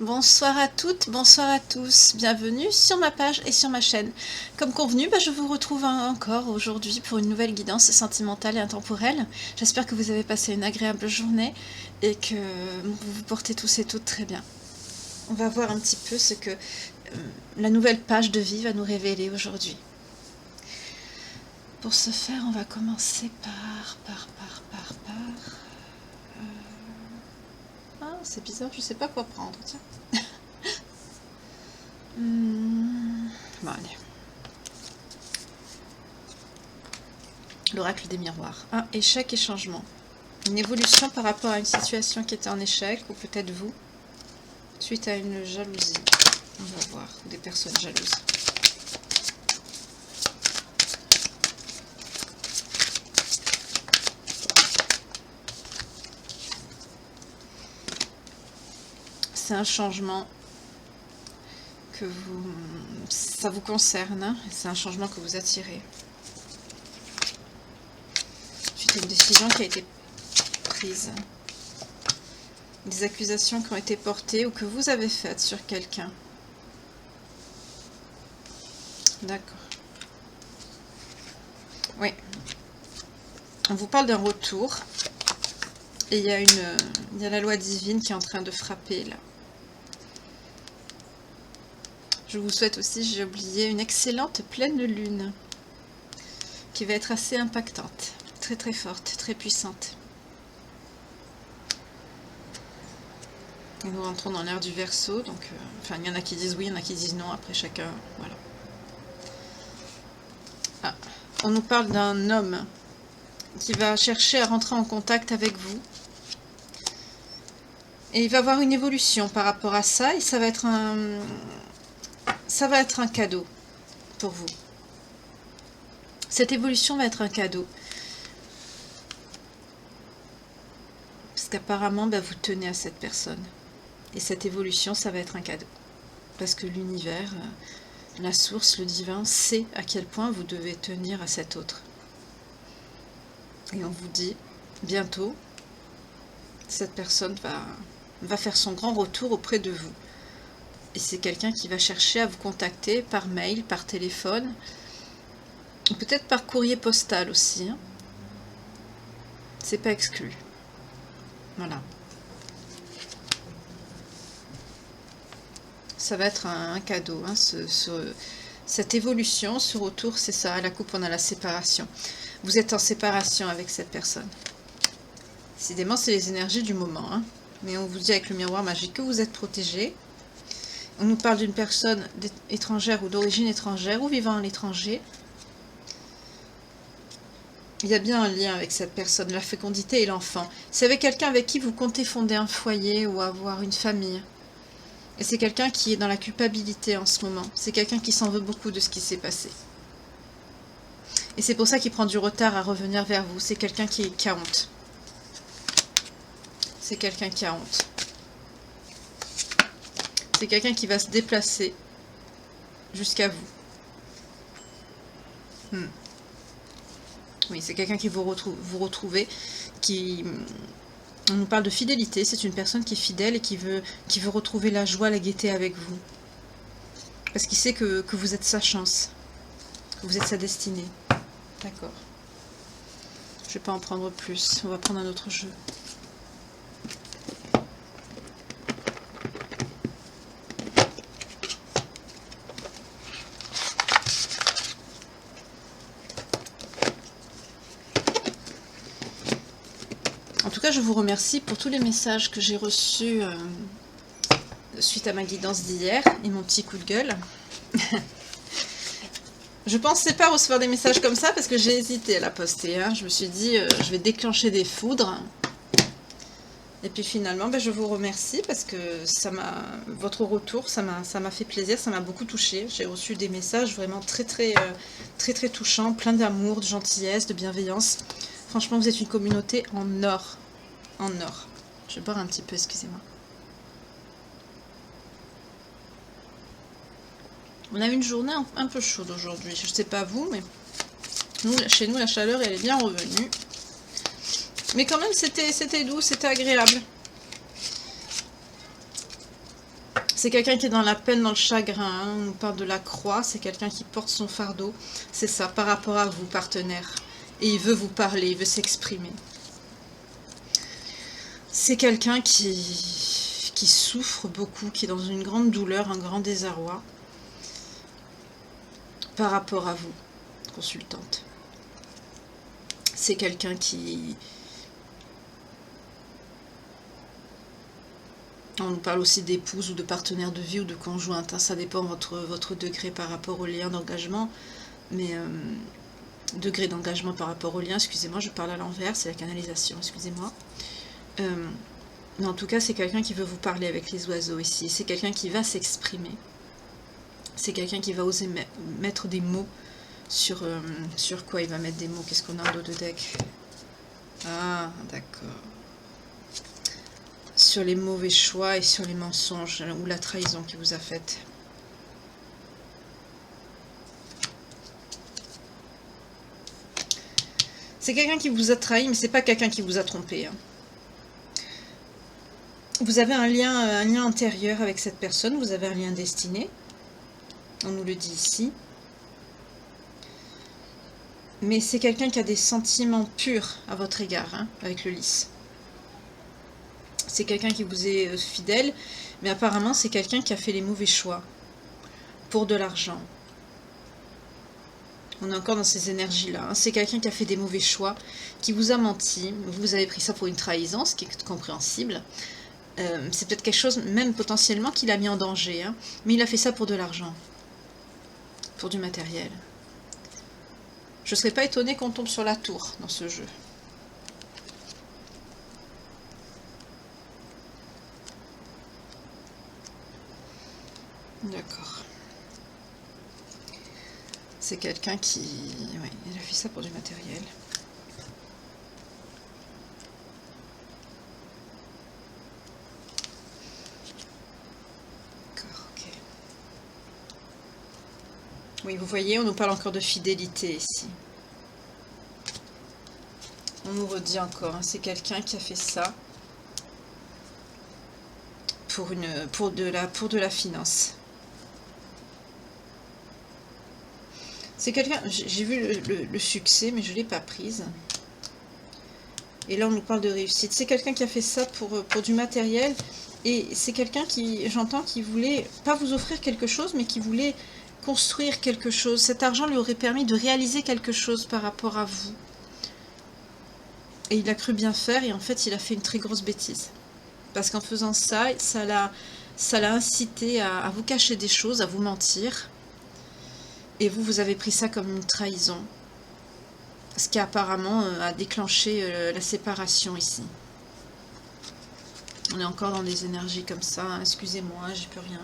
Bonsoir à toutes, bonsoir à tous, bienvenue sur ma page et sur ma chaîne. Comme convenu, je vous retrouve encore aujourd'hui pour une nouvelle guidance sentimentale et intemporelle. J'espère que vous avez passé une agréable journée et que vous vous portez tous et toutes très bien. On va voir un petit peu ce que la nouvelle page de vie va nous révéler aujourd'hui. Pour ce faire, on va commencer par... Ah, c'est bizarre, je sais pas quoi prendre, tiens. Bon, allez. L'oracle des miroirs. Un échec et changement. Une évolution par rapport à une situation qui était en échec, ou peut-être vous, suite à une jalousie. On va voir, ou des personnes jalouses. C'est un changement que ça vous concerne, hein, c'est un changement que vous attirez. Suite à une décision qui a été prise. Des accusations qui ont été portées ou que vous avez faites sur quelqu'un. D'accord. Oui. On vous parle d'un retour. Et il y a la loi divine qui est en train de frapper là. Je vous souhaite aussi, j'ai oublié, une excellente pleine lune. Qui va être assez impactante. Très très forte, très puissante. Et nous rentrons dans l'ère du Verseau, donc enfin il y en a qui disent oui, il y en a qui disent non, après chacun, voilà. Ah, on nous parle d'un homme qui va chercher à rentrer en contact avec vous. Et il va avoir une évolution par rapport à ça, et ça va être un cadeau pour vous. Cette évolution va être un cadeau. Parce qu'apparemment, vous tenez à cette personne. Et cette évolution, ça va être un cadeau. Parce que l'univers, la source, le divin, sait à quel point vous devez tenir à cet autre. Et on vous dit, bientôt, cette personne va faire son grand retour auprès de vous. Et c'est quelqu'un qui va chercher à vous contacter par mail, par téléphone, peut-être par courrier postal aussi. Hein. C'est pas exclu. Voilà. Ça va être un cadeau. Hein, cette évolution, ce retour, c'est ça. À la coupe, on a la séparation. Vous êtes en séparation avec cette personne. Décidément, c'est les énergies du moment. Hein. Mais on vous dit avec le miroir magique que vous êtes protégé. On nous parle d'une personne étrangère ou d'origine étrangère ou vivant à l'étranger. Il y a bien un lien avec cette personne, la fécondité et l'enfant. C'est avec quelqu'un avec qui vous comptez fonder un foyer ou avoir une famille. Et c'est quelqu'un qui est dans la culpabilité en ce moment. C'est quelqu'un qui s'en veut beaucoup de ce qui s'est passé. Et c'est pour ça qu'il prend du retard à revenir vers vous. C'est quelqu'un qui a honte. C'est quelqu'un qui a honte. C'est quelqu'un qui va se déplacer jusqu'à vous. Oui, c'est quelqu'un qui vous retrouvez, qui... On nous parle de fidélité, c'est une personne qui est fidèle et qui veut retrouver la joie, la gaieté avec vous. Parce qu'il sait que vous êtes sa chance, que vous êtes sa destinée. D'accord. Je ne vais pas en prendre plus, on va prendre un autre jeu. En tout cas, je vous remercie pour tous les messages que j'ai reçus suite à ma guidance d'hier et mon petit coup de gueule. Je pensais pas recevoir des messages comme ça parce que j'ai hésité à la poster. Hein. Je me suis dit, je vais déclencher des foudres. Et puis finalement, je vous remercie parce que votre retour, ça m'a fait plaisir, ça m'a beaucoup touché. J'ai reçu des messages vraiment très touchants, plein d'amour, de gentillesse, de bienveillance. Franchement, vous êtes une communauté en or. En or. Je vais boire un petit peu, excusez-moi. On a eu une journée un peu chaude aujourd'hui. Je ne sais pas vous, mais chez nous, la chaleur, elle est bien revenue. Mais quand même, c'était doux, c'était agréable. C'est quelqu'un qui est dans la peine, dans le chagrin. Hein. On nous parle de la croix. C'est quelqu'un qui porte son fardeau. C'est ça, par rapport à vous, partenaire. Et il veut vous parler, il veut s'exprimer. C'est quelqu'un qui souffre beaucoup, qui est dans une grande douleur, un grand désarroi. Par rapport à vous, consultante. C'est quelqu'un qui... On nous parle aussi d'épouse ou de partenaire de vie ou de conjointe. Hein. Ça dépend votre degré par rapport au lien d'engagement. Mais degré d'engagement par rapport au lien, excusez-moi, je parle à l'envers, c'est la canalisation, excusez-moi. Mais en tout cas, c'est quelqu'un qui veut vous parler avec les oiseaux ici. C'est quelqu'un qui va s'exprimer. C'est quelqu'un qui va oser mettre des mots sur quoi il va mettre des mots. Qu'est-ce qu'on a en dos de deck? Ah, d'accord. Sur les mauvais choix et sur les mensonges ou la trahison qu'il vous a faite. C'est quelqu'un qui vous a trahi, mais c'est pas quelqu'un qui vous a trompé. Hein. Vous avez un lien intérieur avec cette personne, vous avez un lien destiné. On nous le dit ici. Mais c'est quelqu'un qui a des sentiments purs à votre égard, hein, avec le lys. C'est quelqu'un qui vous est fidèle, mais apparemment c'est quelqu'un qui a fait les mauvais choix pour de l'argent. On est encore dans ces énergies-là. Hein. C'est quelqu'un qui a fait des mauvais choix, qui vous a menti. Vous avez pris ça pour une trahison, ce qui est compréhensible. C'est peut-être quelque chose, même potentiellement, qu'il a mis en danger. Hein. Mais il a fait ça pour de l'argent. Pour du matériel. Je ne serais pas étonnée qu'on tombe sur la tour dans ce jeu. D'accord. C'est quelqu'un qui... Oui, il a fait ça pour du matériel. D'accord, ok. Oui, vous voyez, on nous parle encore de fidélité ici. On nous redit encore, hein, c'est quelqu'un qui a fait ça pour de la finance. C'est quelqu'un, j'ai vu le succès, mais je ne l'ai pas prise. Et là, on nous parle de réussite. C'est quelqu'un qui a fait ça pour du matériel. Et c'est quelqu'un qui, j'entends, qui voulait, pas vous offrir quelque chose, mais qui voulait construire quelque chose. Cet argent lui aurait permis de réaliser quelque chose par rapport à vous. Et il a cru bien faire, et en fait, il a fait une très grosse bêtise. Parce qu'en faisant ça, ça l'a incité à vous cacher des choses, à vous mentir. Et vous avez pris ça comme une trahison. Ce qui apparemment a déclenché la séparation ici. On est encore dans des énergies comme ça. Hein. Excusez-moi, j'y peux rien.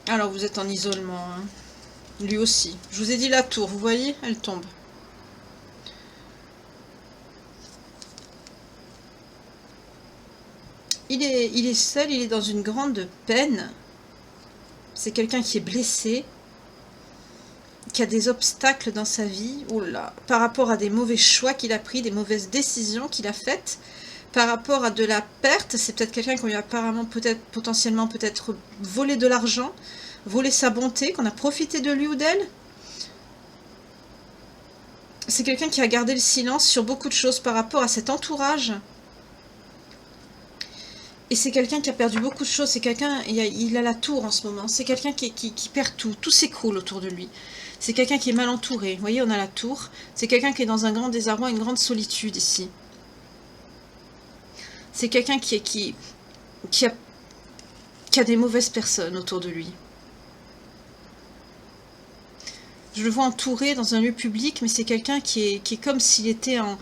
Alors vous êtes en isolement. Hein. Lui aussi. Je vous ai dit la tour, vous voyez, elle tombe. Il est seul, il est dans une grande peine. C'est quelqu'un qui est blessé, qui a des obstacles dans sa vie, oula, par rapport à des mauvais choix qu'il a pris, des mauvaises décisions qu'il a faites, par rapport à de la perte. C'est peut-être quelqu'un qu'on lui a apparemment potentiellement volé de l'argent, volé sa bonté, qu'on a profité de lui ou d'elle. C'est quelqu'un qui a gardé le silence sur beaucoup de choses par rapport à cet entourage. Et c'est quelqu'un qui a perdu beaucoup de choses. C'est quelqu'un, il a la tour en ce moment. C'est quelqu'un qui perd tout. Tout s'écroule autour de lui. C'est quelqu'un qui est mal entouré. Vous voyez, on a la tour. C'est quelqu'un qui est dans un grand désarroi, une grande solitude ici. C'est quelqu'un qui a des mauvaises personnes autour de lui. Je le vois entouré dans un lieu public, mais c'est quelqu'un qui est comme s'il était en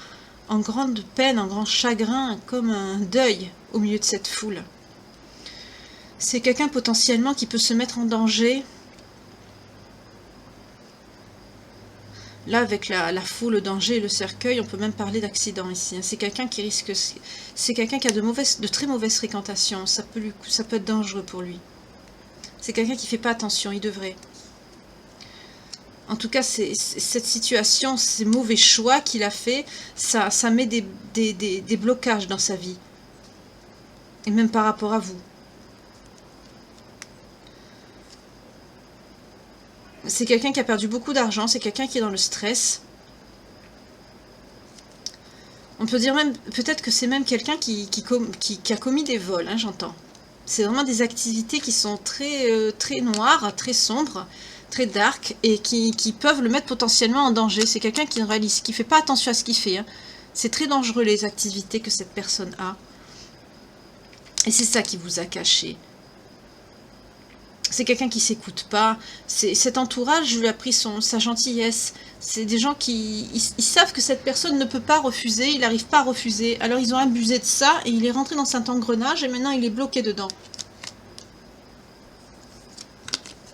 grande peine, en grand chagrin, comme un deuil au milieu de cette foule. C'est quelqu'un potentiellement qui peut se mettre en danger. Là, avec la foule, le danger et le cercueil, on peut même parler d'accident ici. C'est quelqu'un qui risque... C'est quelqu'un qui a de très mauvaises fréquentations. Ça peut être dangereux pour lui. C'est quelqu'un qui ne fait pas attention, il devrait. En tout cas, cette situation, ces mauvais choix qu'il a fait, ça met des blocages dans sa vie. Et même par rapport à vous. C'est quelqu'un qui a perdu beaucoup d'argent, c'est quelqu'un qui est dans le stress. On peut dire même, peut-être que c'est même quelqu'un qui a commis des vols, hein, j'entends. C'est vraiment des activités qui sont très noires, très sombres, très dark, et qui peuvent le mettre potentiellement en danger. C'est quelqu'un qui réalise, qui fait pas attention à ce qu'il fait. Hein. C'est très dangereux les activités que cette personne a. Et c'est ça qui vous a caché. C'est quelqu'un qui s'écoute pas. Cet entourage lui a pris sa gentillesse. C'est des gens qui ils savent que cette personne ne peut pas refuser, il n'arrive pas à refuser. Alors ils ont abusé de ça et il est rentré dans cet engrenage et maintenant il est bloqué dedans.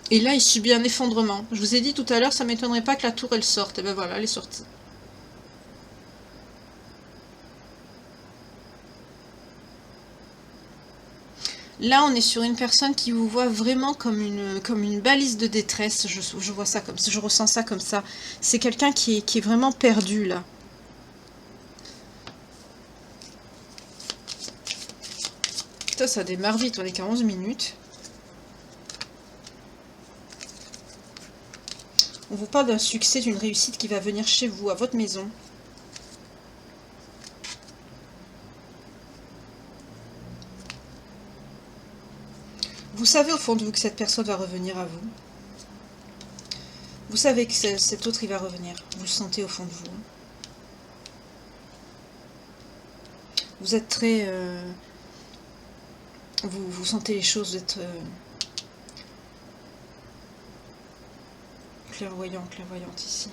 Et là il subit un effondrement. Je vous ai dit tout à l'heure, ça m'étonnerait pas que la tour elle sorte. Et ben voilà, elle est sortie. Là, on est sur une personne qui vous voit vraiment comme une balise de détresse. Je vois ça comme ça, je ressens ça comme ça. C'est quelqu'un qui est vraiment perdu, là. Putain, ça démarre vite, on est qu'à 11 minutes. On vous parle d'un succès, d'une réussite qui va venir chez vous, à votre maison. Vous savez au fond de vous que cette personne va revenir à vous. Vous savez que cet autre, il va revenir. Vous le sentez au fond de vous. Vous êtes très... vous sentez les choses, vous êtes... clairvoyante ici.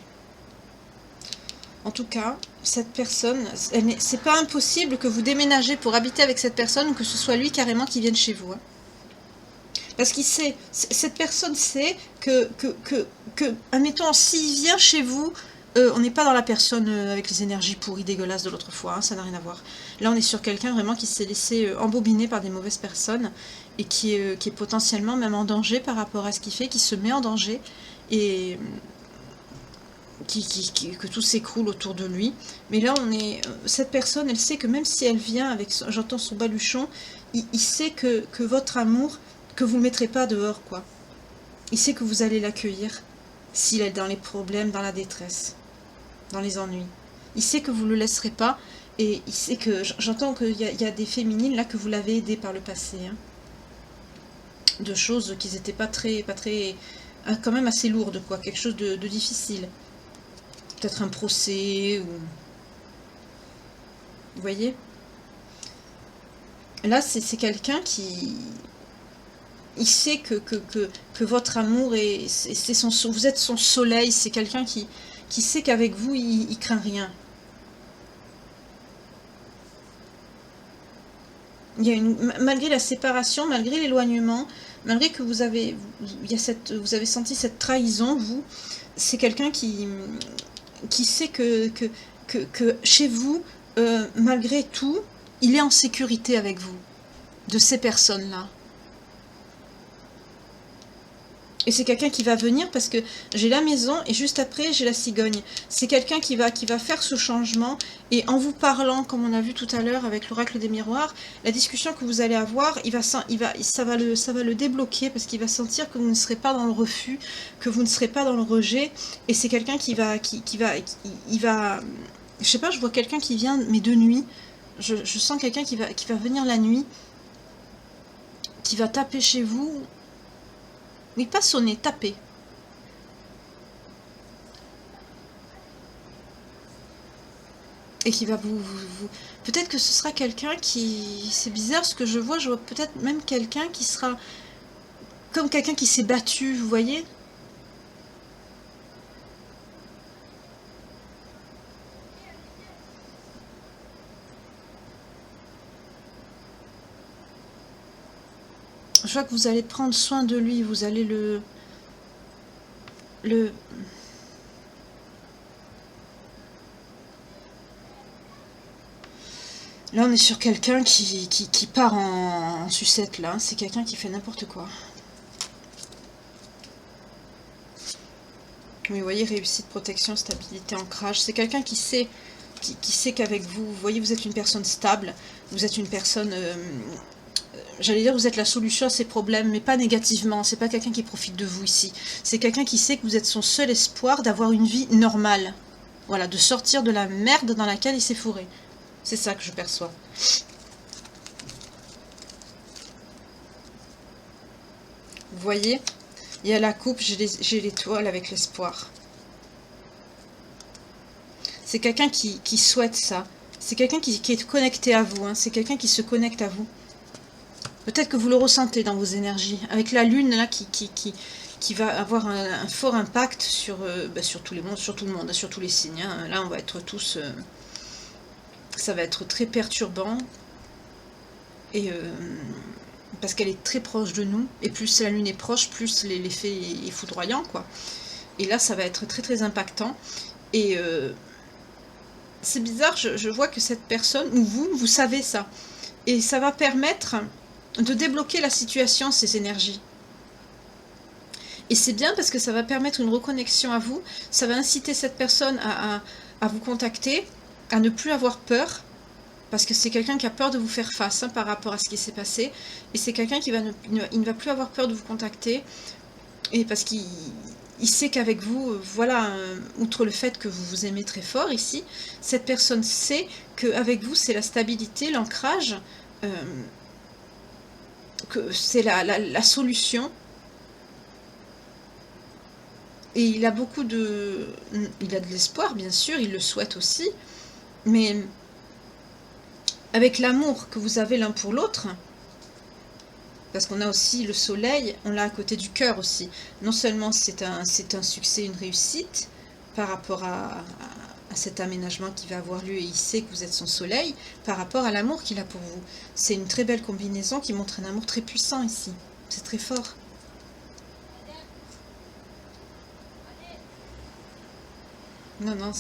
En tout cas, cette personne... C'est pas impossible que vous déménagez pour habiter avec cette personne ou que ce soit lui carrément qui vienne chez vous. Hein. Parce qu'il sait, cette personne sait que admettons, s'il vient chez vous, on n'est pas dans la personne avec les énergies pourries, dégueulasses de l'autre fois, hein, ça n'a rien à voir. Là, on est sur quelqu'un vraiment qui s'est laissé embobiner par des mauvaises personnes et qui est potentiellement même en danger par rapport à ce qu'il fait, qui se met en danger et que tout s'écroule autour de lui. Mais là, cette personne, elle sait que même si elle vient avec, j'entends son baluchon, il sait que votre amour, que vous ne le mettrez pas dehors, quoi. Il sait que vous allez l'accueillir s'il est dans les problèmes, dans la détresse, dans les ennuis. Il sait que vous ne le laisserez pas et il sait que... J'entends qu'il y a des féminines là que vous l'avez aidé par le passé. Hein, de choses qui n'étaient pas très... quand même assez lourdes, quoi. Quelque chose de difficile. Peut-être un procès ou... Vous voyez? Là, c'est quelqu'un qui... Il sait que votre amour est vous êtes son soleil, c'est quelqu'un qui sait qu'avec vous, il craint rien. Il y a malgré la séparation, malgré l'éloignement, malgré que vous avez senti cette trahison, vous, c'est quelqu'un qui sait que chez vous, malgré tout, il est en sécurité avec vous, de ces personnes-là. Et c'est quelqu'un qui va venir parce que j'ai la maison et juste après j'ai la cigogne. C'est quelqu'un qui va faire ce changement et en vous parlant, comme on a vu tout à l'heure avec l'oracle des miroirs, la discussion que vous allez avoir, ça va le débloquer parce qu'il va sentir que vous ne serez pas dans le refus, que vous ne serez pas dans le rejet. Et c'est quelqu'un qui va, je sais pas, je vois quelqu'un qui vient mais de nuit. Je sens quelqu'un qui va venir la nuit, qui va taper chez vous. Oui, pas sonner, taper. Et qui va vous... Peut-être que ce sera quelqu'un qui... C'est bizarre ce que je vois peut-être même quelqu'un qui sera... Comme quelqu'un qui s'est battu, vous voyez? Je vois que vous allez prendre soin de lui, vous allez le... Là, on est sur quelqu'un qui part en sucette, là. C'est quelqu'un qui fait n'importe quoi. Mais vous voyez, réussite, protection, stabilité, ancrage. C'est quelqu'un qui sait qu'avec vous, vous voyez, vous êtes une personne stable. Vous êtes une personne... j'allais dire, vous êtes la solution à ses problèmes, mais pas négativement. C'est pas quelqu'un qui profite de vous ici. C'est quelqu'un qui sait que vous êtes son seul espoir d'avoir une vie normale. Voilà, de sortir de la merde dans laquelle il s'est fourré. C'est ça que je perçois. Vous voyez, il y a la coupe, j'ai l'étoile avec l'espoir. C'est quelqu'un qui souhaite ça. C'est quelqu'un qui est connecté à vous. Hein. C'est quelqu'un qui se connecte à vous. Peut-être que vous le ressentez dans vos énergies. Avec la lune là qui va avoir un fort impact sur, sur tout le monde, sur tous les signes. Hein. Là, on va être tous... ça va être très perturbant. Et... parce qu'elle est très proche de nous. Et plus la lune est proche, plus l'effet est foudroyant, quoi. Et là, ça va être très très impactant. Et... c'est bizarre, je vois que cette personne, ou vous savez ça. Et ça va permettre de débloquer la situation, ces énergies. Et c'est bien parce que ça va permettre une reconnexion à vous. Ça va inciter cette personne à vous contacter, à ne plus avoir peur. Parce que c'est quelqu'un qui a peur de vous faire face hein, par rapport à ce qui s'est passé. Et c'est quelqu'un qui ne va plus avoir peur de vous contacter. Et parce qu'il sait qu'avec vous, voilà, outre le fait que vous vous aimez très fort ici, cette personne sait qu'avec vous, c'est la stabilité, l'ancrage, que c'est la solution. Et il a beaucoup de... il a de l'espoir, bien sûr, il le souhaite aussi, mais avec l'amour que vous avez l'un pour l'autre, parce qu'on a aussi le soleil, on l'a à côté du cœur aussi. Non seulement c'est un succès, une réussite par rapport à cet aménagement qui va avoir lieu et il sait que vous êtes son soleil, par rapport à l'amour qu'il a pour vous. C'est une très belle combinaison qui montre un amour très puissant ici. C'est très fort. Non, non,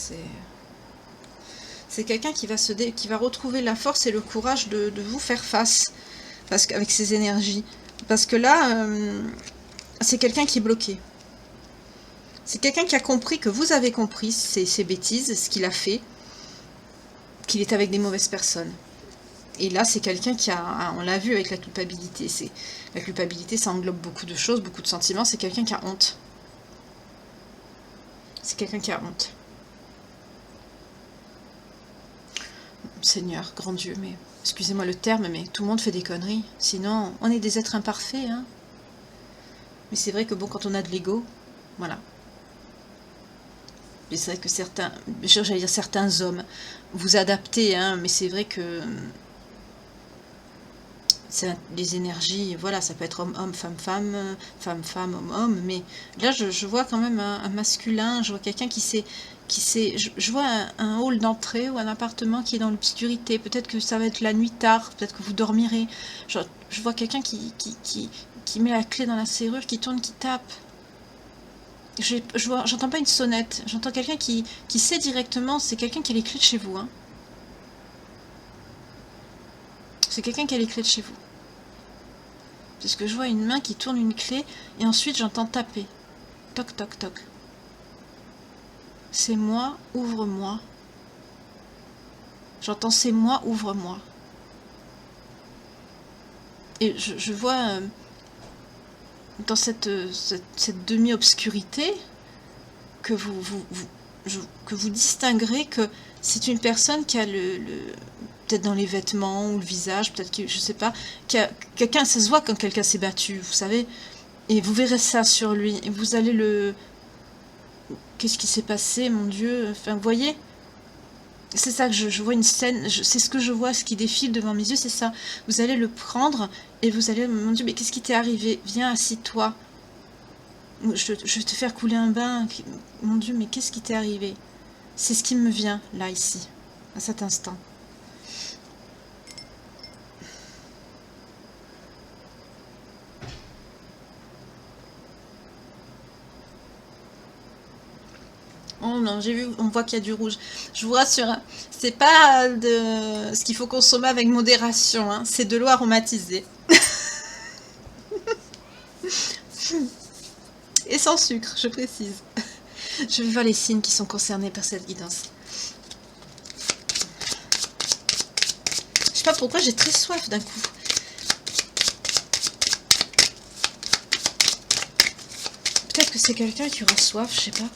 c'est quelqu'un qui va retrouver la force et le courage de vous faire face. Parce qu'avec ses énergies. Parce que là, c'est quelqu'un qui est bloqué. C'est quelqu'un qui a compris que vous avez compris ses bêtises, ce qu'il a fait, qu'il est avec des mauvaises personnes. Et là, c'est quelqu'un qui a... on l'a vu avec la culpabilité. La culpabilité, ça englobe beaucoup de choses, beaucoup de sentiments. C'est quelqu'un qui a honte. C'est quelqu'un qui a honte. Seigneur, grand Dieu, mais... excusez-moi le terme, mais tout le monde fait des conneries. Sinon, on est des êtres imparfaits, hein. Mais c'est vrai que bon, quand on a de l'ego, voilà. Mais c'est vrai que j'allais dire certains hommes, vous adaptez, hein, mais c'est vrai que les énergies, voilà, ça peut être homme-homme, femme-femme, femme-femme, homme-homme, mais là, je vois quand même un masculin, je vois quelqu'un qui sait... je vois un hall d'entrée ou un appartement qui est dans l'obscurité. Peut-être que ça va être la nuit tard, peut-être que vous dormirez. Je vois quelqu'un qui met la clé dans la serrure, qui tourne, qui tape. J'entends pas une sonnette, j'entends quelqu'un qui sait directement, c'est quelqu'un qui a les clés de chez vous. Hein. C'est quelqu'un qui a les clés de chez vous. Parce que je vois une main qui tourne une clé et ensuite j'entends taper. Toc, toc, toc. C'est moi, ouvre-moi. J'entends c'est moi, ouvre-moi. Et je vois dans cette demi-obscurité que vous distinguerez que c'est une personne qui a peut-être dans les vêtements ou le visage, peut-être que je sais pas, quelqu'un, ça se voit quand quelqu'un s'est battu, vous savez, et vous verrez ça sur lui, et vous allez le... Qu'est-ce qui s'est passé, mon Dieu? Enfin, vous voyez? C'est ça que je vois une scène, c'est ce que je vois, ce qui défile devant mes yeux, c'est ça. Vous allez le prendre et vous allez, mon Dieu, mais qu'est-ce qui t'est arrivé? Viens, assis-toi. Je vais te faire couler un bain. Mon Dieu, mais qu'est-ce qui t'est arrivé? C'est ce qui me vient, là, ici, à cet instant. Oh non, j'ai vu, on voit qu'il y a du rouge. Je vous rassure, hein, c'est pas de ce qu'il faut consommer avec modération, hein, c'est de l'eau aromatisée. Et sans sucre, je précise. Je vais voir les signes qui sont concernés par cette guidance. Je sais pas pourquoi j'ai très soif d'un coup. Peut-être que c'est quelqu'un qui aura soif, je sais pas.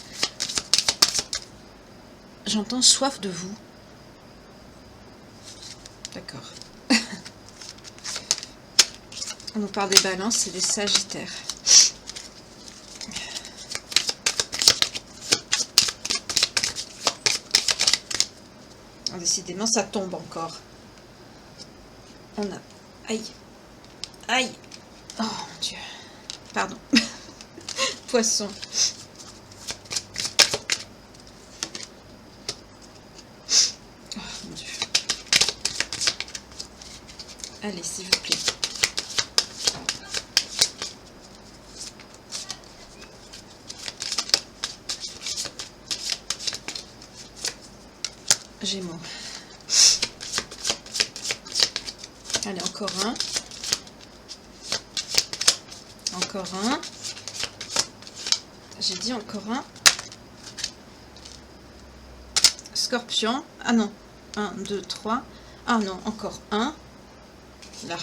J'entends soif de vous. D'accord. On nous parle des balances et des sagittaires. Oh, décidément, ça tombe encore. On a... Aïe. Aïe. Oh mon Dieu. Pardon. Poisson. Oh mon Dieu. Allez, s'il vous plaît. Gémeaux. Allez, encore un. Encore un. J'ai dit encore un. Scorpion. Ah non. 1, 2, 3. Ah non, encore un. Là.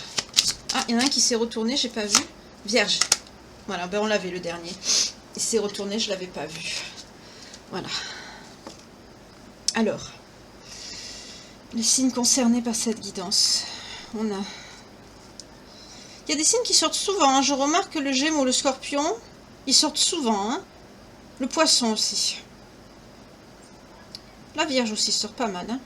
Ah, il y en a un qui s'est retourné, j'ai pas vu. Vierge. Voilà, ben on l'avait le dernier. Il s'est retourné, je l'avais pas vu. Voilà. Alors. Les signes concernés par cette guidance. On a... Il y a des signes qui sortent souvent. Hein. Je remarque que le Gémeaux, le Scorpion, ils sortent souvent. Hein. Le Poisson aussi. La Vierge aussi sort pas mal. Hein.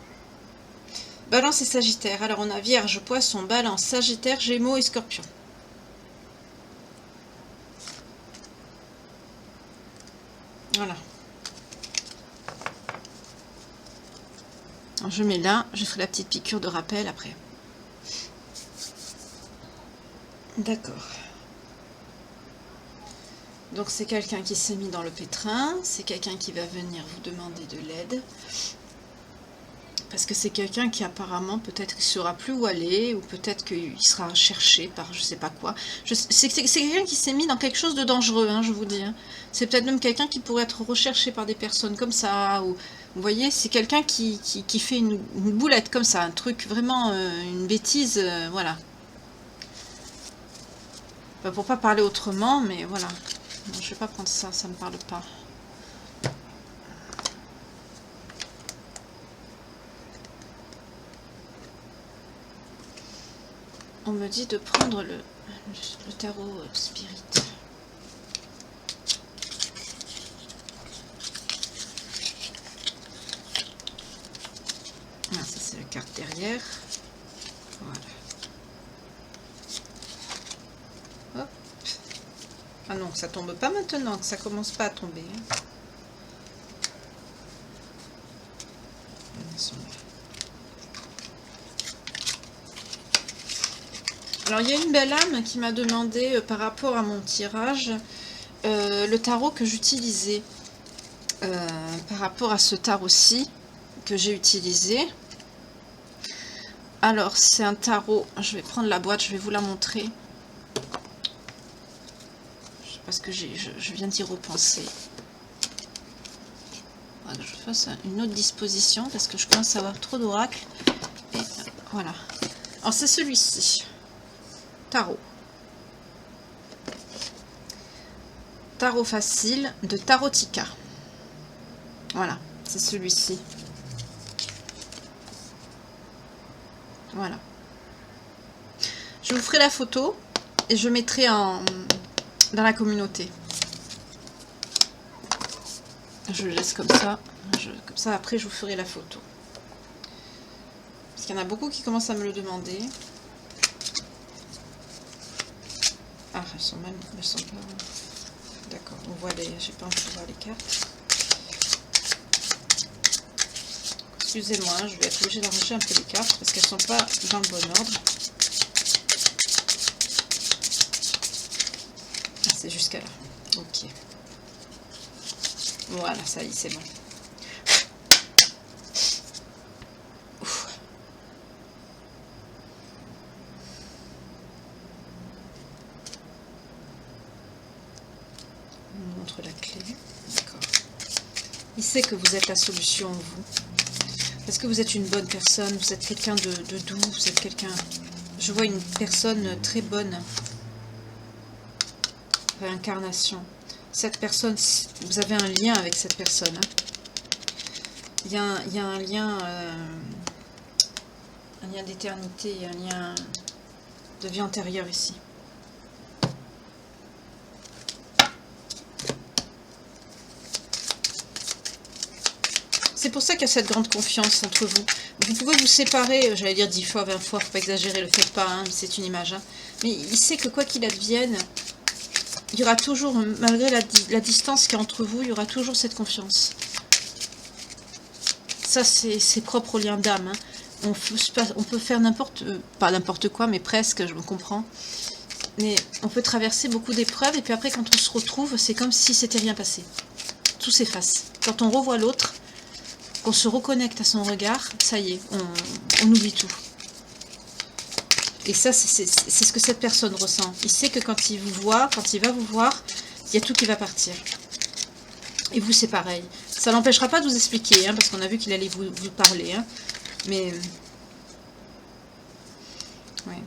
Balance et Sagittaire. Alors on a Vierge, Poisson, Balance, Sagittaire, Gémeaux et Scorpion. Voilà. Alors je mets là, je ferai la petite piqûre de rappel après. D'accord. Donc c'est quelqu'un qui s'est mis dans le pétrin, c'est quelqu'un qui va venir vous demander de l'aide. Parce que c'est quelqu'un qui apparemment peut-être il ne saura plus où aller, ou peut-être qu'il sera cherché par je sais pas quoi. C'est quelqu'un qui s'est mis dans quelque chose de dangereux, hein, je vous dis. Hein. C'est peut-être même quelqu'un qui pourrait être recherché par des personnes comme ça, ou vous voyez, c'est quelqu'un qui fait une boulette comme ça, un truc vraiment, une bêtise, voilà. Bah, pour pas parler autrement, mais voilà. Non, je vais pas prendre ça, ça me parle pas. On me dit de prendre le tarot spirit. Ah, ça c'est la carte derrière. Voilà. Hop. Ah non, ça tombe pas maintenant, que ça commence pas à tomber. Hein. Alors il y a une belle âme qui m'a demandé par rapport à mon tirage le tarot que j'utilisais par rapport à ce tarot-ci que j'ai utilisé. Alors c'est un tarot, je vais prendre la boîte, je vais vous la montrer parce que je viens d'y repenser. Il faudra que je fasse une autre disposition parce que je commence à avoir trop d'oracles. Et voilà. Alors c'est celui-ci. Tarot. Tarot facile de Tarotica. Voilà, c'est celui-ci. Voilà. Je vous ferai la photo et je mettrai dans la communauté. Je le laisse comme ça. Comme ça, après, je vous ferai la photo. Parce qu'il y en a beaucoup qui commencent à me le demander. Ah, elles sont même, elles sont pas... D'accord, on voit les... J'ai pas envie de voir les cartes. Excusez-moi, je vais être obligée d'arranger un peu les cartes parce qu'elles sont pas dans le bon ordre. Ah, c'est jusqu'à là. Ok. Voilà, ça y est, c'est bon. On montre la clé. D'accord. sait que vous êtes la solution, vous. Parce que vous êtes une bonne personne, vous êtes quelqu'un de doux, vous êtes quelqu'un... Je vois une personne très bonne. Réincarnation. Cette personne, vous avez un lien avec cette personne. Hein. Il y a un lien d'éternité, un lien de vie antérieure ici. C'est pour ça qu'il y a cette grande confiance entre vous. Vous pouvez vous séparer, j'allais dire 10 fois, 20 fois, faut pas exagérer, le faites pas, hein, c'est une image. Hein. Mais il sait que quoi qu'il advienne, il y aura toujours, malgré la distance qu'il y a entre vous, il y aura toujours cette confiance. Ça, c'est propre au lien d'âme. Hein. On peut faire pas n'importe quoi, mais presque, je me comprends. Mais on peut traverser beaucoup d'épreuves, et puis après, quand on se retrouve, c'est comme si c'était rien passé. Tout s'efface. Quand on revoit l'autre, qu'on se reconnecte à son regard, ça y est, on oublie tout. Et ça, c'est ce que cette personne ressent. Il sait que quand il vous voit, quand il va vous voir, il y a tout qui va partir. Et vous, c'est pareil. Ça n'empêchera pas de vous expliquer, hein, parce qu'on a vu qu'il allait vous parler. Hein. Mais... ouais.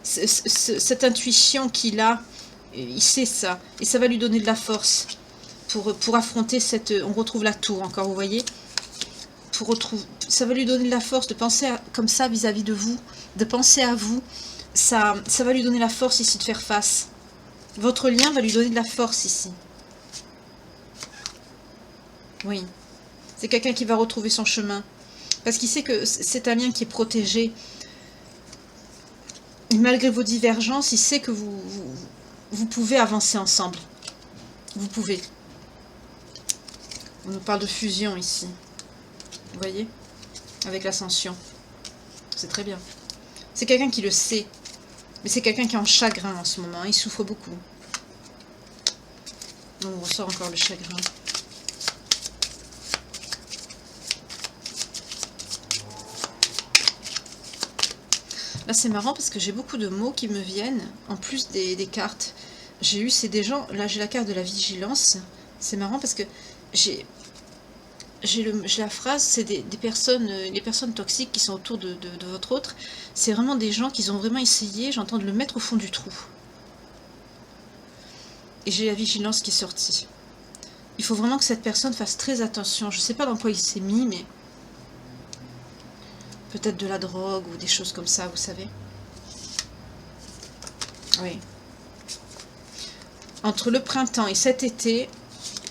Cette intuition qu'il a, il sait ça. Et ça va lui donner de la force. Pour affronter cette... On retrouve la tour encore, vous voyez. Ça va lui donner de la force de penser comme ça vis-à-vis de vous, de penser à vous. Ça va lui donner la force ici de faire face. Votre lien va lui donner de la force ici. Oui. C'est quelqu'un qui va retrouver son chemin. Parce qu'il sait que c'est un lien qui est protégé. Et malgré vos divergences, il sait que vous pouvez avancer ensemble. Vous pouvez. On nous parle de fusion ici. Vous voyez? Avec l'ascension. C'est très bien. C'est quelqu'un qui le sait. Mais c'est quelqu'un qui est en chagrin en ce moment. Il souffre beaucoup. On ressort encore le chagrin. Là, c'est marrant parce que j'ai beaucoup de mots qui me viennent. En plus des cartes. C'est des gens... Là, j'ai la carte de la vigilance. C'est marrant parce que j'ai la phrase, c'est des personnes, les personnes toxiques qui sont autour de votre autre, c'est vraiment des gens qui ont vraiment essayé, j'entends, de le mettre au fond du trou. Et j'ai la vigilance qui est sortie. Il faut vraiment que cette personne fasse très attention. Je ne sais pas dans quoi il s'est mis, mais peut-être de la drogue ou des choses comme ça, vous savez. Oui. Entre le printemps et cet été,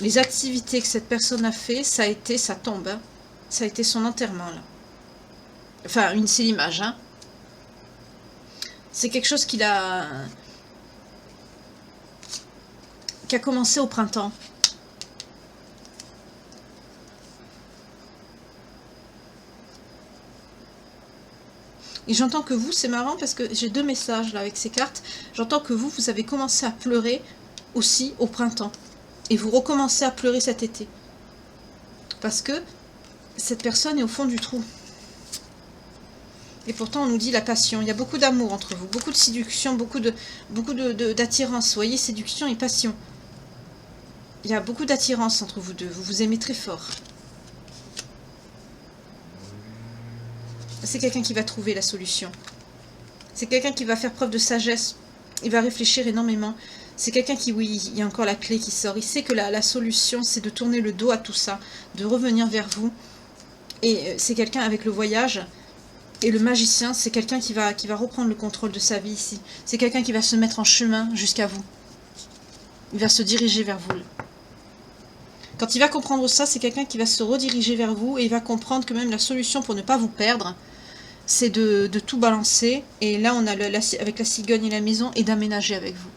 les activités que cette personne a fait, ça a été sa tombe. Hein. Ça a été son enterrement, là. Enfin, c'est l'image. Hein. C'est quelque chose qui a commencé au printemps. Et j'entends que vous, c'est marrant parce que j'ai 2 messages là avec ces cartes. J'entends que vous avez commencé à pleurer aussi au printemps. Et vous recommencez à pleurer cet été. Parce que cette personne est au fond du trou. Et pourtant, on nous dit la passion. Il y a beaucoup d'amour entre vous. Beaucoup de séduction, beaucoup d'attirance. Vous voyez, séduction et passion. Il y a beaucoup d'attirance entre vous deux. Vous vous aimez très fort. C'est quelqu'un qui va trouver la solution. C'est quelqu'un qui va faire preuve de sagesse. Il va réfléchir énormément. C'est quelqu'un qui, oui, il y a encore la clé qui sort. Il sait que la solution, c'est de tourner le dos à tout ça, de revenir vers vous. Et c'est quelqu'un avec le voyage. Et le magicien, c'est quelqu'un qui va reprendre le contrôle de sa vie ici. C'est quelqu'un qui va se mettre en chemin jusqu'à vous. Il va se diriger vers vous. Quand il va comprendre ça, c'est quelqu'un qui va se rediriger vers vous et il va comprendre que même la solution pour ne pas vous perdre, c'est de tout balancer. Et là, on a avec la cigogne et la maison et d'aménager avec vous.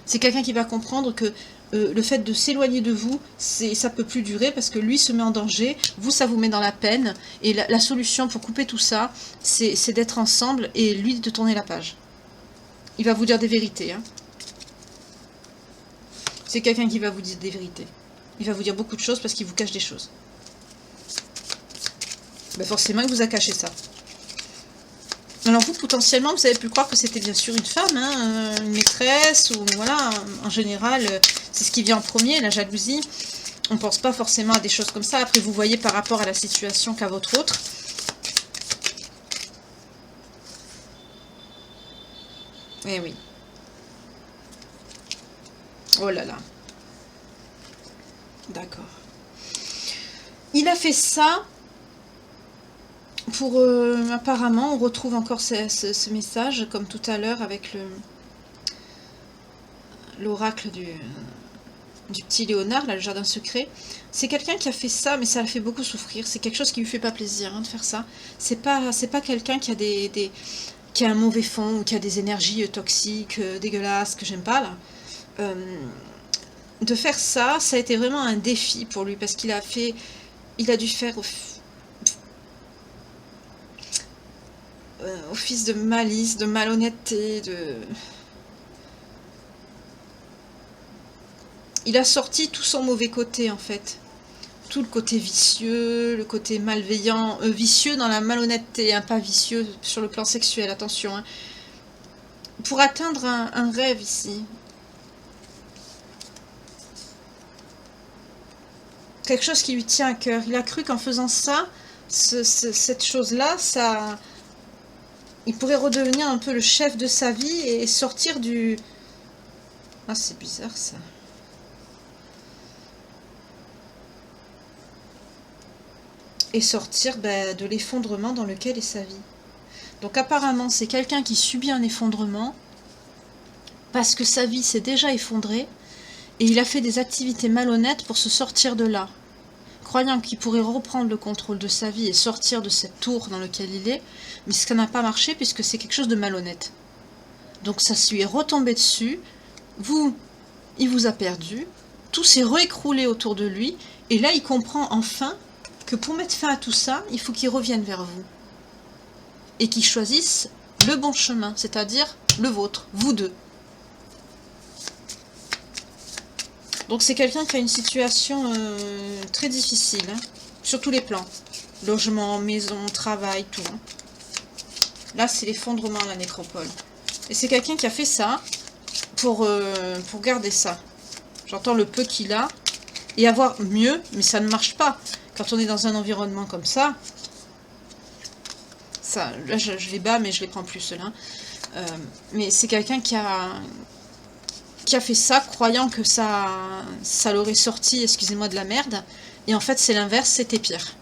C'est quelqu'un qui va comprendre que le fait de s'éloigner de vous, ça peut plus durer parce que lui se met en danger, vous, ça vous met dans la peine. Et la solution pour couper tout ça, c'est d'être ensemble et lui de tourner la page. Il va vous dire des vérités. Hein. C'est quelqu'un qui va vous dire des vérités. Il va vous dire beaucoup de choses parce qu'il vous cache des choses. Ben forcément, il vous a caché ça. Alors vous, potentiellement, vous avez pu croire que c'était bien sûr une femme, hein, une maîtresse, ou voilà, en général, c'est ce qui vient en premier, la jalousie. On pense pas forcément à des choses comme ça. Après, vous voyez par rapport à la situation qu'a votre autre. Eh oui. Oh là là. D'accord. Il a fait ça pour... apparemment, on retrouve encore ce message, comme tout à l'heure, avec l'oracle du petit Léonard, là, le jardin secret. C'est quelqu'un qui a fait ça, mais ça l'a fait beaucoup souffrir. C'est quelque chose qui lui fait pas plaisir hein, de faire ça. C'est pas quelqu'un qui a qui a un mauvais fond, ou qui a des énergies toxiques, dégueulasses, que j'aime pas, là. De faire ça, ça a été vraiment un défi pour lui, parce qu'il a dû faire office de malice, de malhonnêteté, il a sorti tout son mauvais côté, en fait. Tout le côté vicieux, le côté malveillant, vicieux dans la malhonnêteté, hein, pas vicieux sur le plan sexuel, attention. Hein. Pour atteindre un rêve ici. Quelque chose qui lui tient à cœur. Il a cru qu'en faisant ça, cette chose-là, il pourrait redevenir un peu le chef de sa vie et sortir du... Ah, c'est bizarre, ça. Et sortir de l'effondrement dans lequel est sa vie. Donc apparemment, c'est quelqu'un qui subit un effondrement parce que sa vie s'est déjà effondrée et il a fait des activités malhonnêtes pour se sortir de là. Croyant qu'il pourrait reprendre le contrôle de sa vie et sortir de cette tour dans laquelle il est, mais ça n'a pas marché puisque c'est quelque chose de malhonnête. Donc ça lui est retombé dessus, il vous a perdu, tout s'est réécroulé autour de lui, et là il comprend enfin que pour mettre fin à tout ça, il faut qu'il revienne vers vous. Et qu'il choisisse le bon chemin, c'est-à-dire le vôtre, vous deux. Donc c'est quelqu'un qui a une situation très difficile, hein, sur tous les plans. Logement, maison, travail, tout. Hein. Là, c'est l'effondrement, la nécropole. Et c'est quelqu'un qui a fait ça pour garder ça. J'entends le peu qu'il a. Et avoir mieux, mais ça ne marche pas. Quand on est dans un environnement comme ça, là je les bats, mais je les prends plus ceux-là. Mais c'est quelqu'un qui a fait ça, croyant que ça l'aurait sorti, excusez-moi, de la merde. Et en fait, c'est l'inverse, c'était pire.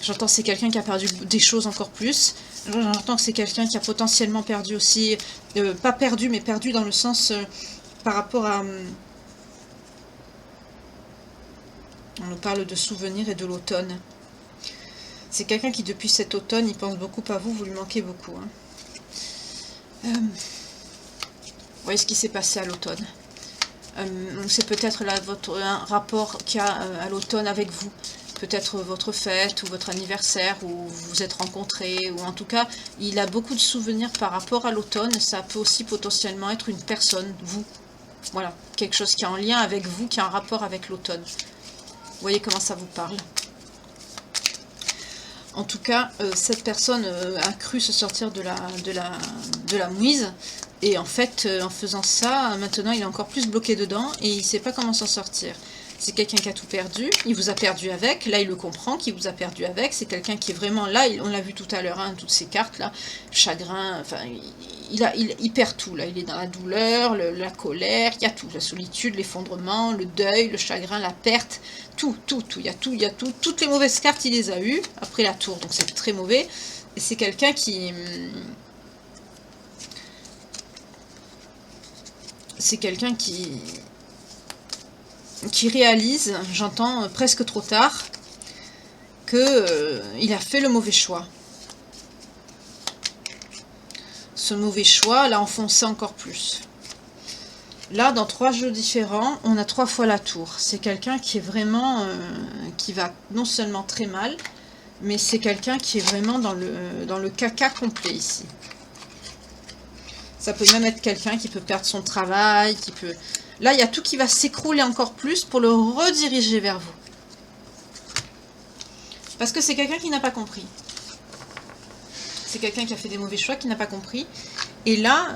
J'entends c'est quelqu'un qui a perdu des choses encore plus. J'entends que c'est quelqu'un qui a potentiellement perdu aussi, pas perdu, mais perdu dans le sens par rapport à... On nous parle de souvenirs et de l'automne. C'est quelqu'un qui, depuis cet automne, il pense beaucoup à vous, vous lui manquez beaucoup. Hein. Vous voyez ce qui s'est passé à l'automne. C'est peut-être un rapport qu'il y a à l'automne avec vous. Peut-être votre fête ou votre anniversaire où vous vous êtes rencontrés. Ou en tout cas, il a beaucoup de souvenirs par rapport à l'automne. Ça peut aussi potentiellement être une personne, vous. Voilà, quelque chose qui est en lien avec vous, qui a un rapport avec l'automne. Vous voyez comment ça vous parle. En tout cas, cette personne a cru se sortir de la mouise. Et en fait, en faisant ça, maintenant il est encore plus bloqué dedans et il ne sait pas comment s'en sortir. C'est quelqu'un qui a tout perdu, il vous a perdu avec, là il le comprend qu'il vous a perdu avec, c'est quelqu'un qui est vraiment là, on l'a vu tout à l'heure, hein, toutes ces cartes là, chagrin, enfin il perd tout là, il est dans la douleur, la colère, il y a tout, la solitude, l'effondrement, le deuil, le chagrin, la perte, tout, il y a tout, toutes les mauvaises cartes il les a eues, après la tour, donc c'est très mauvais, et c'est quelqu'un qui... C'est quelqu'un qui réalise, j'entends presque trop tard, que il a fait le mauvais choix. Ce mauvais choix l'a enfoncé encore plus. Là, dans 3 jeux différents, on a 3 fois la tour. C'est quelqu'un qui est vraiment... qui va non seulement très mal, mais c'est quelqu'un qui est vraiment dans le caca complet ici. Ça peut même être quelqu'un qui peut perdre son travail, qui peut... Là, il y a tout qui va s'écrouler encore plus pour le rediriger vers vous. Parce que c'est quelqu'un qui n'a pas compris. C'est quelqu'un qui a fait des mauvais choix, qui n'a pas compris. Et là,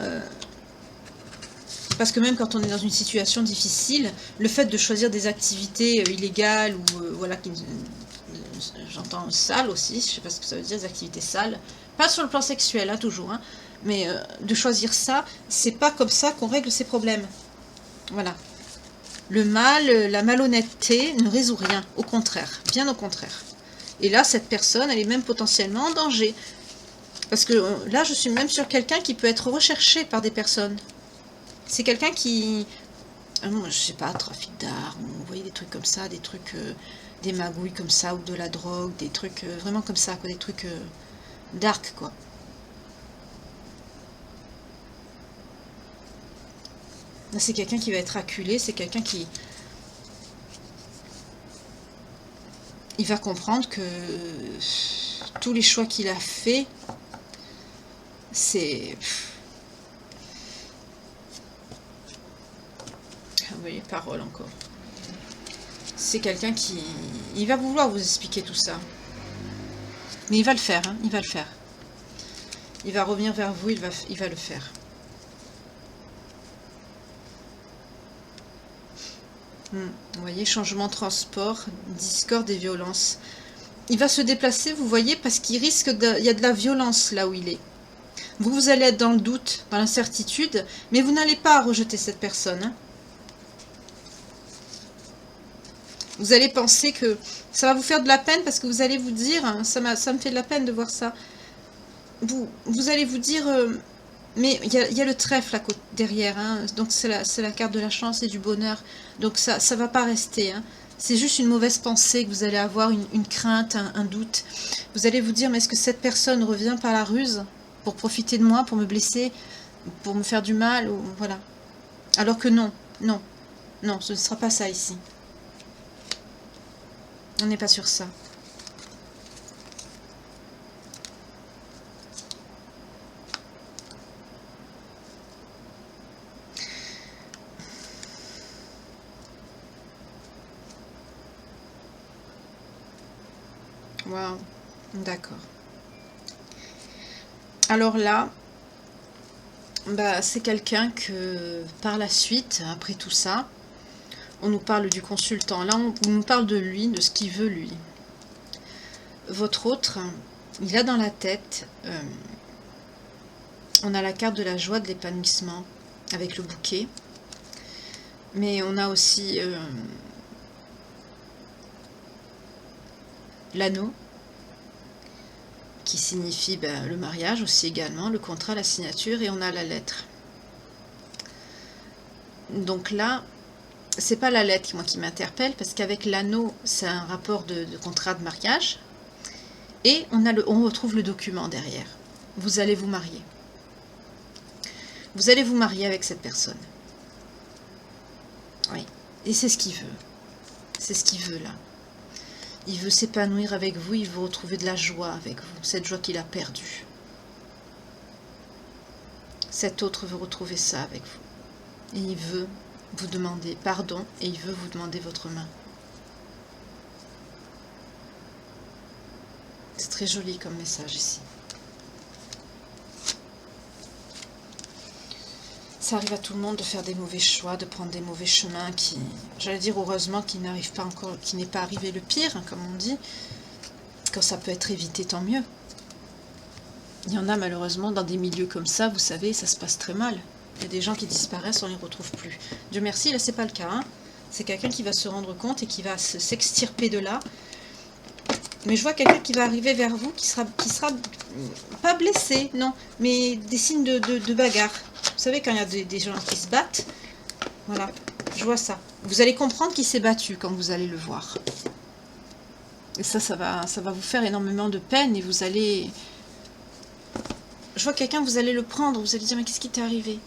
Parce que même quand on est dans une situation difficile, le fait de choisir des activités illégales ou voilà, j'entends sales aussi, je sais pas ce que ça veut dire, des activités sales, pas sur le plan sexuel, hein, toujours, hein, mais de choisir ça, c'est pas comme ça qu'on règle ses problèmes. Voilà. Le mal, la malhonnêteté ne résout rien, au contraire, bien au contraire. Et là, cette personne, elle est même potentiellement en danger. Parce que là, je suis même sur quelqu'un qui peut être recherché par des personnes. C'est quelqu'un qui, je sais pas, trafic d'armes, vous voyez des trucs comme ça, des trucs, des magouilles comme ça, ou de la drogue, des trucs vraiment comme ça, quoi, des trucs dark, quoi. Là, c'est quelqu'un qui va être acculé, c'est quelqu'un qui... Il va comprendre que tous les choix qu'il a faits, c'est... Vous voyez, parole encore. C'est quelqu'un qui... Il va vouloir vous expliquer tout ça. Mais il va le faire, hein, il va le faire. Il va revenir vers vous, il va le faire. Vous voyez, changement de transport, discorde et violence. Il va se déplacer, vous voyez, parce qu'il risque de... Il y a de la violence là où il est. Vous allez être dans le doute, dans l'incertitude, mais vous n'allez pas rejeter cette personne. Hein. Vous allez penser que ça va vous faire de la peine parce que vous allez vous dire, hein, ça me fait de la peine de voir ça. Vous allez vous dire, mais il y a le trèfle là, derrière, hein, donc c'est la carte de la chance et du bonheur. Donc ça va pas rester. Hein. C'est juste une mauvaise pensée que vous allez avoir, une crainte, un doute. Vous allez vous dire, mais est-ce que cette personne revient par la ruse pour profiter de moi, pour me blesser, pour me faire du mal, ou voilà. Alors que non, non, non, ce ne sera pas ça ici. On n'est pas sur ça. Waouh, d'accord. Alors là, bah, c'est quelqu'un que par la suite, après tout ça, on nous parle du consultant. Là, on nous parle de lui, de ce qu'il veut lui. Votre autre, il a dans la tête, on a la carte de la joie, de l'épanouissement, avec le bouquet. Mais on a aussi l'anneau, qui signifie le mariage aussi également, le contrat, la signature, et on a la lettre. Donc là, c'est pas la lettre moi qui m'interpelle, parce qu'avec l'anneau, c'est un rapport de contrat de mariage, et on retrouve le document derrière. Vous allez vous marier. Vous allez vous marier avec cette personne. Oui, et c'est ce qu'il veut. C'est ce qu'il veut là. Il veut s'épanouir avec vous, il veut retrouver de la joie avec vous, cette joie qu'il a perdue. Cet autre veut retrouver ça avec vous. Et il veut vous demander pardon et il veut vous demander votre main. C'est très joli comme message ici. Ça arrive à tout le monde de faire des mauvais choix, de prendre des mauvais chemins qui, j'allais dire heureusement qu'il n'arrive pas encore, qu'il n'est pas arrivé le pire, hein, comme on dit. Quand ça peut être évité, tant mieux. Il y en a malheureusement dans des milieux comme ça, vous savez, ça se passe très mal. Il y a des gens qui disparaissent, on ne les retrouve plus. Dieu merci, là c'est pas le cas. Hein. C'est quelqu'un qui va se rendre compte et qui va s'extirper de là. Mais je vois quelqu'un qui va arriver vers vous, qui sera pas blessé, non, mais des signes de bagarre. Vous savez, quand il y a des gens qui se battent, voilà, je vois ça. Vous allez comprendre qu'il s'est battu quand vous allez le voir. Et ça va vous faire énormément de peine et vous allez... Je vois quelqu'un, vous allez le prendre, vous allez dire, mais qu'est-ce qui t'est arrivé?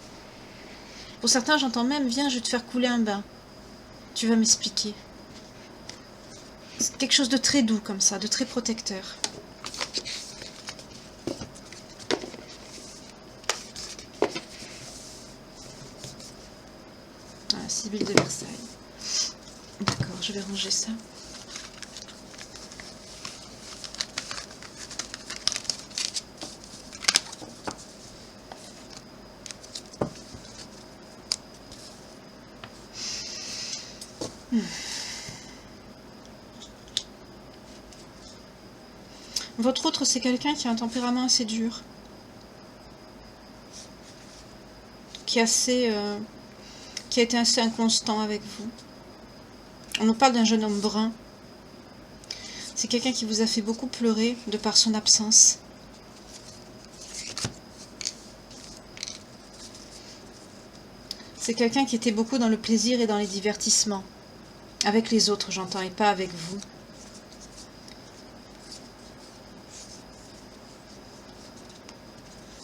Pour certains, j'entends même, viens, je vais te faire couler un bain. Tu vas m'expliquer. C'est quelque chose de très doux comme ça, de très protecteur. Voilà, Sibylle de Versailles. D'accord, je vais ranger ça. Votre autre, c'est quelqu'un qui a un tempérament assez dur. Qui a été assez inconstant avec vous. On nous parle d'un jeune homme brun. C'est quelqu'un qui vous a fait beaucoup pleurer de par son absence. C'est quelqu'un qui était beaucoup dans le plaisir et dans les divertissements. Avec les autres, j'entends, et pas avec vous.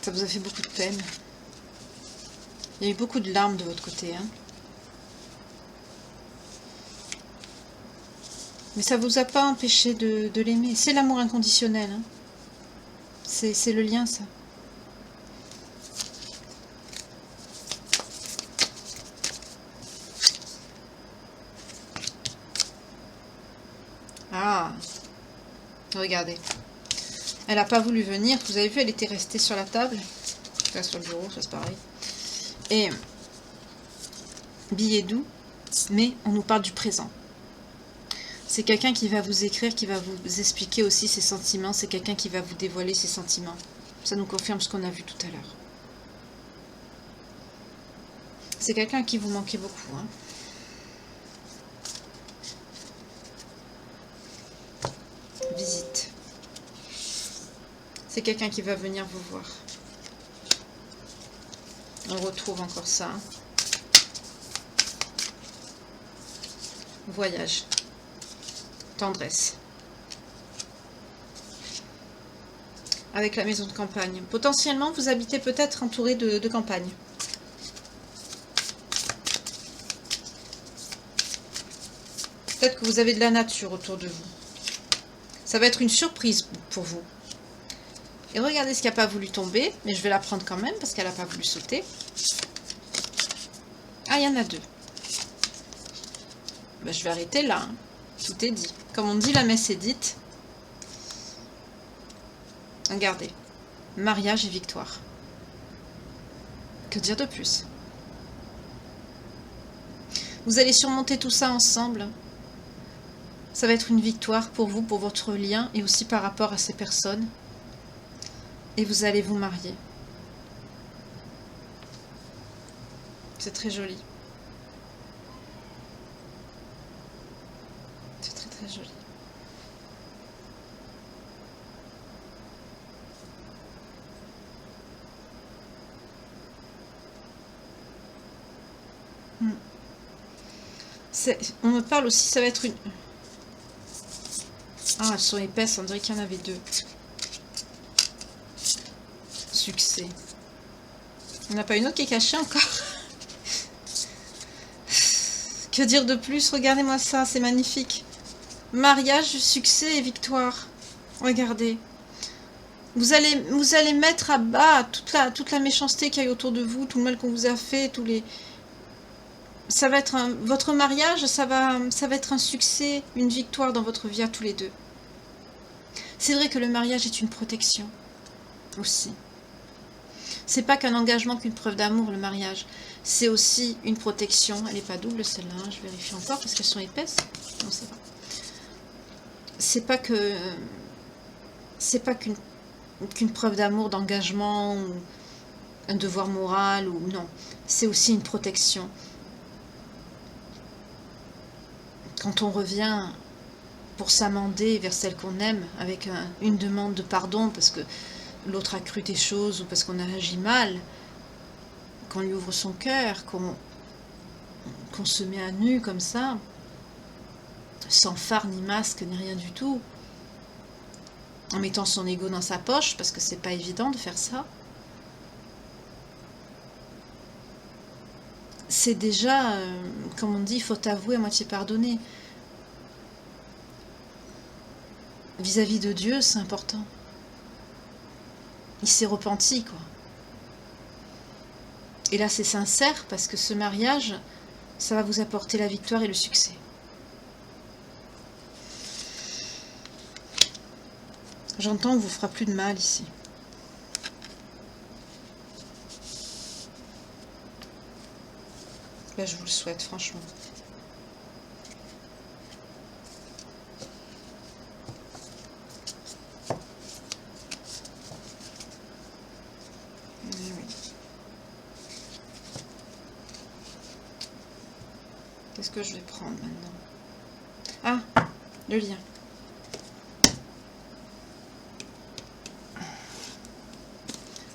Ça vous a fait beaucoup de peine. Il y a eu beaucoup de larmes de votre côté, hein. Mais ça ne vous a pas empêché de l'aimer. C'est l'amour inconditionnel, hein. C'est le lien, ça. Ah, regardez. Elle n'a pas voulu venir. Vous avez vu, elle était restée sur la table. Là, sur le bureau, ça c'est pareil. Et billet doux, mais on nous parle du présent. C'est quelqu'un qui va vous écrire, qui va vous expliquer aussi ses sentiments. C'est quelqu'un qui va vous dévoiler ses sentiments. Ça nous confirme ce qu'on a vu tout à l'heure. C'est quelqu'un à qui vous manquez beaucoup, hein. Visite. C'est quelqu'un qui va venir vous voir. On retrouve encore ça. Voyage. Tendresse. Avec la maison de campagne. Potentiellement, vous habitez peut-être entouré de campagne. Peut-être que vous avez de la nature autour de vous. Ça va être une surprise pour vous. Et regardez ce qui n'a pas voulu tomber. Mais je vais la prendre quand même parce qu'elle n'a pas voulu sauter. Ah, il y en a deux. Ben, je vais arrêter là. Hein. Tout est dit. Comme on dit, la messe est dite. Regardez. Mariage et victoire. Que dire de plus? Vous allez surmonter tout ça ensemble. Ça va être une victoire pour vous, pour votre lien et aussi par rapport à ces personnes. Et vous allez vous marier. C'est très joli. C'est très très joli. On me parle aussi, ça va être une... Ah, elles sont épaisses, on dirait qu'il y en avait deux. Succès. Il n'y en a pas une autre qui est cachée encore. Que dire de plus? Regardez-moi ça, c'est magnifique. Mariage, succès et victoire. Regardez. Vous allez mettre à bas toute la méchanceté qu'il y a autour de vous, tout le mal qu'on vous a fait, tous les... Ça va être votre mariage, ça va être un succès, une victoire dans votre vie à tous les deux. C'est vrai que le mariage est une protection aussi. C'est pas qu'un engagement, qu'une preuve d'amour, le mariage. C'est aussi une protection. Elle n'est pas double celle-là, hein. Je vérifie encore parce qu'elles sont épaisses. Non, c'est pas. C'est pas qu'une preuve d'amour, d'engagement, ou un devoir moral, ou non. C'est aussi une protection. Quand on revient pour s'amender vers celle qu'on aime, avec une demande de pardon, parce que l'autre a cru des choses, ou parce qu'on a agi mal, qu'on lui ouvre son cœur, qu'on se met à nu comme ça, sans phare, ni masque, ni rien du tout, en mettant son ego dans sa poche, parce que c'est pas évident de faire ça, c'est déjà, comme on dit, il faut avouer à moitié pardonner. Vis-à-vis de Dieu, c'est important. Il s'est repenti, quoi. Et là, c'est sincère, parce que ce mariage, ça va vous apporter la victoire et le succès. J'entends, on vous fera plus de mal ici. Là, je vous le souhaite, franchement. que je vais prendre maintenant? Ah, le lien.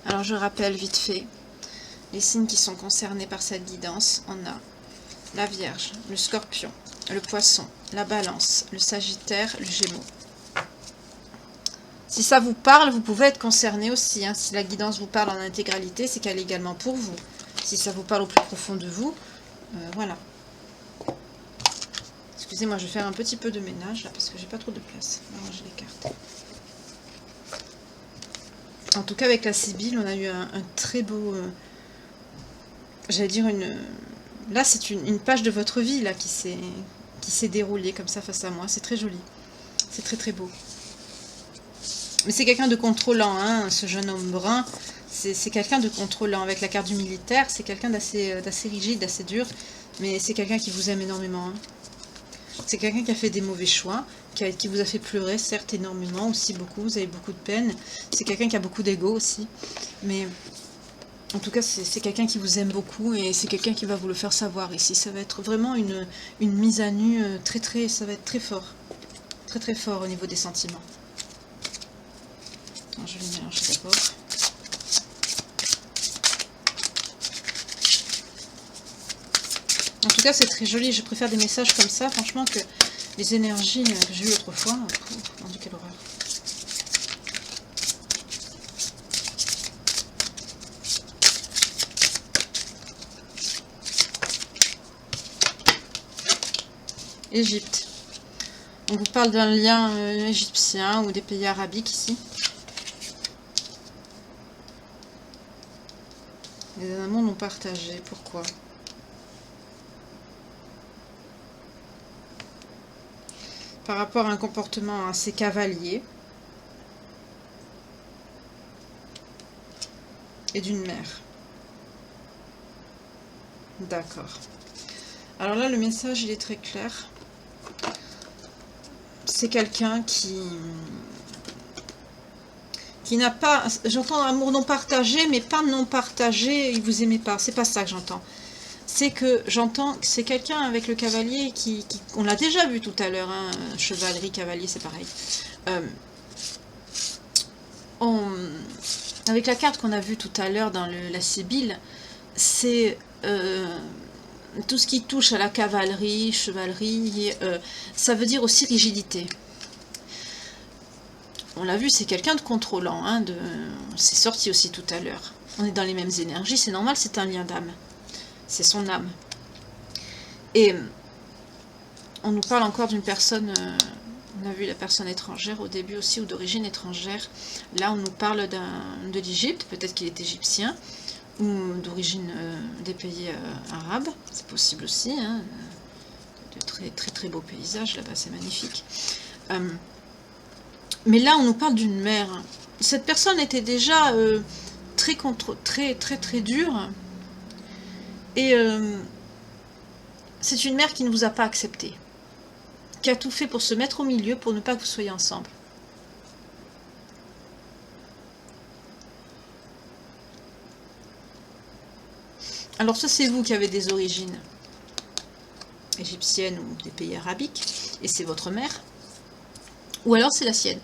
Alors je rappelle vite fait les signes qui sont concernés par cette guidance. On a la Vierge, le Scorpion, le Poisson, la Balance, le Sagittaire, le Gémeaux. Si ça vous parle, vous pouvez être concerné aussi. Hein. Si la guidance vous parle en intégralité, c'est qu'elle est également pour vous. Si ça vous parle au plus profond de vous, voilà. Excusez-moi, je vais faire un petit peu de ménage là parce que j'ai pas trop de place. On va ranger les cartes. En tout cas, avec la Sibylle, on a eu un très beau... j'allais dire une... Là, c'est une page de votre vie là qui s'est déroulée comme ça face à moi. C'est très joli. C'est très très beau. Mais c'est quelqu'un de contrôlant, hein, ce jeune homme brun. C'est quelqu'un de contrôlant. Avec la carte du militaire, c'est quelqu'un d'assez rigide, d'assez dur. Mais c'est quelqu'un qui vous aime énormément. Hein. C'est quelqu'un qui a fait des mauvais choix, qui vous a fait pleurer, certes, énormément, aussi beaucoup. Vous avez beaucoup de peine. C'est quelqu'un qui a beaucoup d'ego aussi. Mais en tout cas, c'est quelqu'un qui vous aime beaucoup et c'est quelqu'un qui va vous le faire savoir ici. Ça va être vraiment une mise à nu ça va être très fort. Très très fort au niveau des sentiments. Alors, je vais mélanger d'abord. En tout cas, c'est très joli. Je préfère des messages comme ça, franchement, que les énergies que j'ai eues autrefois. Mon Dieu, quelle horreur. Égypte. On vous parle d'un lien égyptien ou des pays arabiques ici. Les amants l'ont partagé. Pourquoi? Par rapport à un comportement assez cavalier et d'une mère. D'accord. Alors là, le message, il est très clair. C'est quelqu'un qui n'a pas... J'entends amour non partagé, mais pas non partagé, il vous aimait pas. C'est pas ça que j'entends. C'est que j'entends que c'est quelqu'un avec le cavalier on l'a déjà vu tout à l'heure, hein, chevalerie, cavalier, c'est pareil. Avec la carte qu'on a vue tout à l'heure dans la Sibylle, c'est tout ce qui touche à la cavalerie, chevalerie, ça veut dire aussi rigidité. On l'a vu, c'est quelqu'un de contrôlant, hein, c'est sorti aussi tout à l'heure. On est dans les mêmes énergies, c'est normal, c'est un lien d'âme. C'est son âme. Et on nous parle encore d'une personne, on a vu la personne étrangère au début aussi, ou d'origine étrangère. Là, on nous parle de l'Égypte, peut-être qu'il est égyptien, ou d'origine des pays arabes, c'est possible aussi. Hein, de très très très beaux paysages, là-bas, c'est magnifique. Mais là, on nous parle d'une mère. Cette personne était déjà très dure. Et c'est une mère qui ne vous a pas accepté. Qui a tout fait pour se mettre au milieu, pour ne pas que vous soyez ensemble. Alors ça, c'est vous qui avez des origines égyptiennes ou des pays arabiques. Et c'est votre mère. Ou alors c'est la sienne.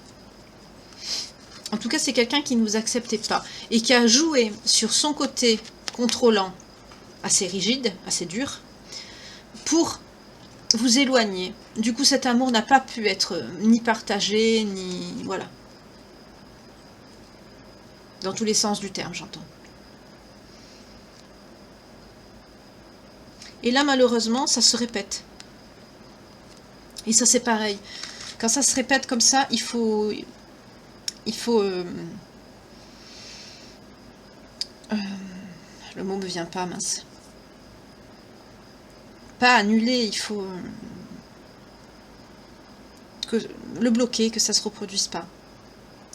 En tout cas, c'est quelqu'un qui ne vous acceptait pas. Et qui a joué sur son côté contrôlant, assez rigide, assez dur, pour vous éloigner. Du coup, cet amour n'a pas pu être ni partagé, ni... Voilà. Dans tous les sens du terme, j'entends. Et là, malheureusement, ça se répète. Et ça, c'est pareil. Quand ça se répète comme ça, il faut le mot me vient pas, mince. Pas annuler, il faut le bloquer, que ça se reproduise pas.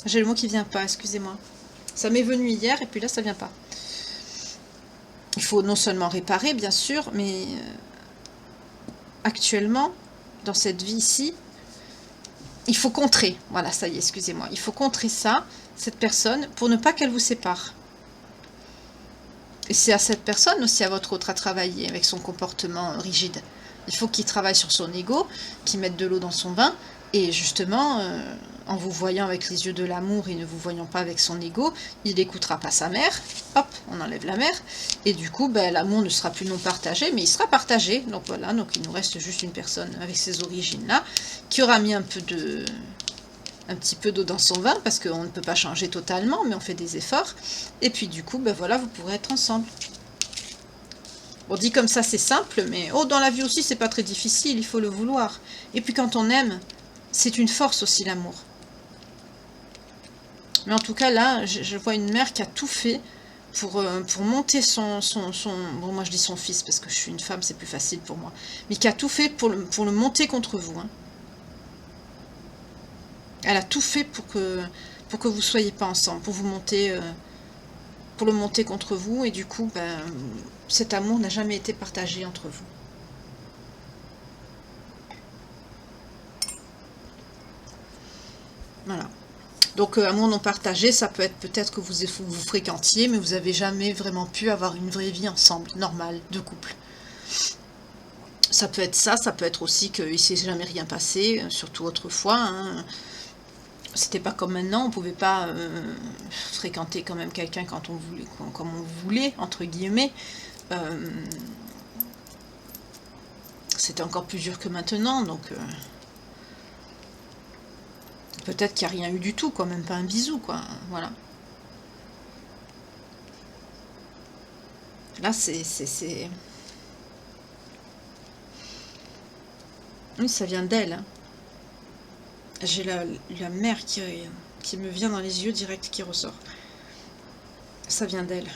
J'ai le mot qui vient pas, excusez-moi. Ça m'est venu hier et puis là ça vient pas. Il faut non seulement réparer, bien sûr, mais actuellement, dans cette vie ici, il faut contrer. Voilà, ça y est, excusez-moi. Il faut contrer ça, cette personne, pour ne pas qu'elle vous sépare. Et c'est à cette personne aussi, à votre autre, à travailler avec son comportement rigide. Il faut qu'il travaille sur son ego, qu'il mette de l'eau dans son bain, et justement, en vous voyant avec les yeux de l'amour et ne vous voyant pas avec son ego, il n'écoutera pas sa mère. Hop, on enlève la mère. Et du coup, ben, l'amour ne sera plus non partagé, mais il sera partagé. Donc voilà, donc il nous reste juste une personne avec ces origines-là, qui aura mis un petit peu d'eau dans son vin, parce qu'on ne peut pas changer totalement, mais on fait des efforts. Et puis du coup, ben voilà, vous pourrez être ensemble. On dit comme ça, c'est simple, mais oh, dans la vie aussi, c'est pas très difficile, il faut le vouloir. Et puis quand on aime, c'est une force aussi, l'amour. Mais en tout cas, là, je vois une mère qui a tout fait pour monter son... Bon, moi je dis son fils, parce que je suis une femme, c'est plus facile pour moi. Mais qui a tout fait pour le monter contre vous. Hein. Elle a tout fait pour que vous ne soyez pas ensemble, pour vous monter... pour le monter contre vous, et du coup, ben, cet amour n'a jamais été partagé entre vous. Voilà. Donc, amour non partagé, ça peut être peut-être que vous fréquentiez, mais vous n'avez jamais vraiment pu avoir une vraie vie ensemble, normale, de couple. Ça peut être ça peut être aussi qu'il ne s'est jamais rien passé, surtout autrefois, hein. C'était pas comme maintenant, on pouvait pas fréquenter quand même quelqu'un quand on voulait, comme on voulait, entre guillemets. C'était encore plus dur que maintenant, donc peut-être qu'il n'y a rien eu du tout, quoi, même pas un bisou, quoi, voilà. Là, c'est... Oui, ça vient d'elle, hein. J'ai la mère qui me vient dans les yeux direct, qui ressort. Ça vient d'elle.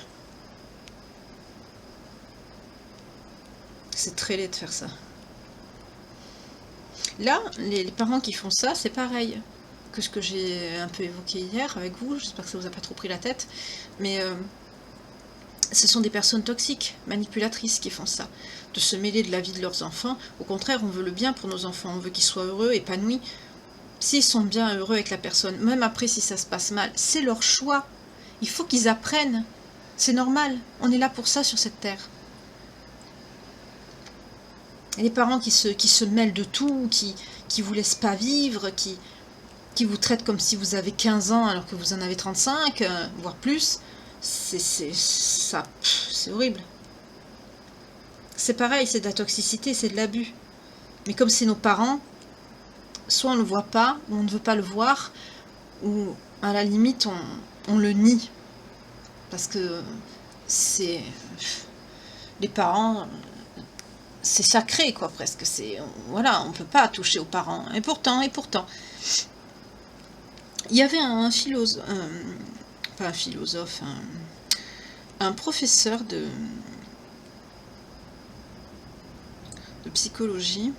C'est très laid de faire ça. Là, les parents qui font ça, c'est pareil que ce que j'ai un peu évoqué hier avec vous. J'espère que ça vous a pas trop pris la tête. Mais ce sont des personnes toxiques, manipulatrices qui font ça. De se mêler de la vie de leurs enfants. Au contraire, on veut le bien pour nos enfants. On veut qu'ils soient heureux, épanouis. S'ils sont bien heureux avec la personne, même après si ça se passe mal, c'est leur choix. Il faut qu'ils apprennent. C'est normal. On est là pour ça sur cette terre. Et les parents qui se mêlent de tout, qui vous laissent pas vivre, qui vous traitent comme si vous avez 15 ans alors que vous en avez 35, voire plus, c'est horrible. C'est pareil, c'est de la toxicité, c'est de l'abus. Mais comme c'est nos parents, soit on ne le voit pas, ou on ne veut pas le voir, ou à la limite on le nie. Parce que c'est... Les parents, c'est sacré, quoi, presque. Voilà, on ne peut pas toucher aux parents. Et pourtant... Il y avait un philosophe... pas un philosophe, un professeur de psychologie...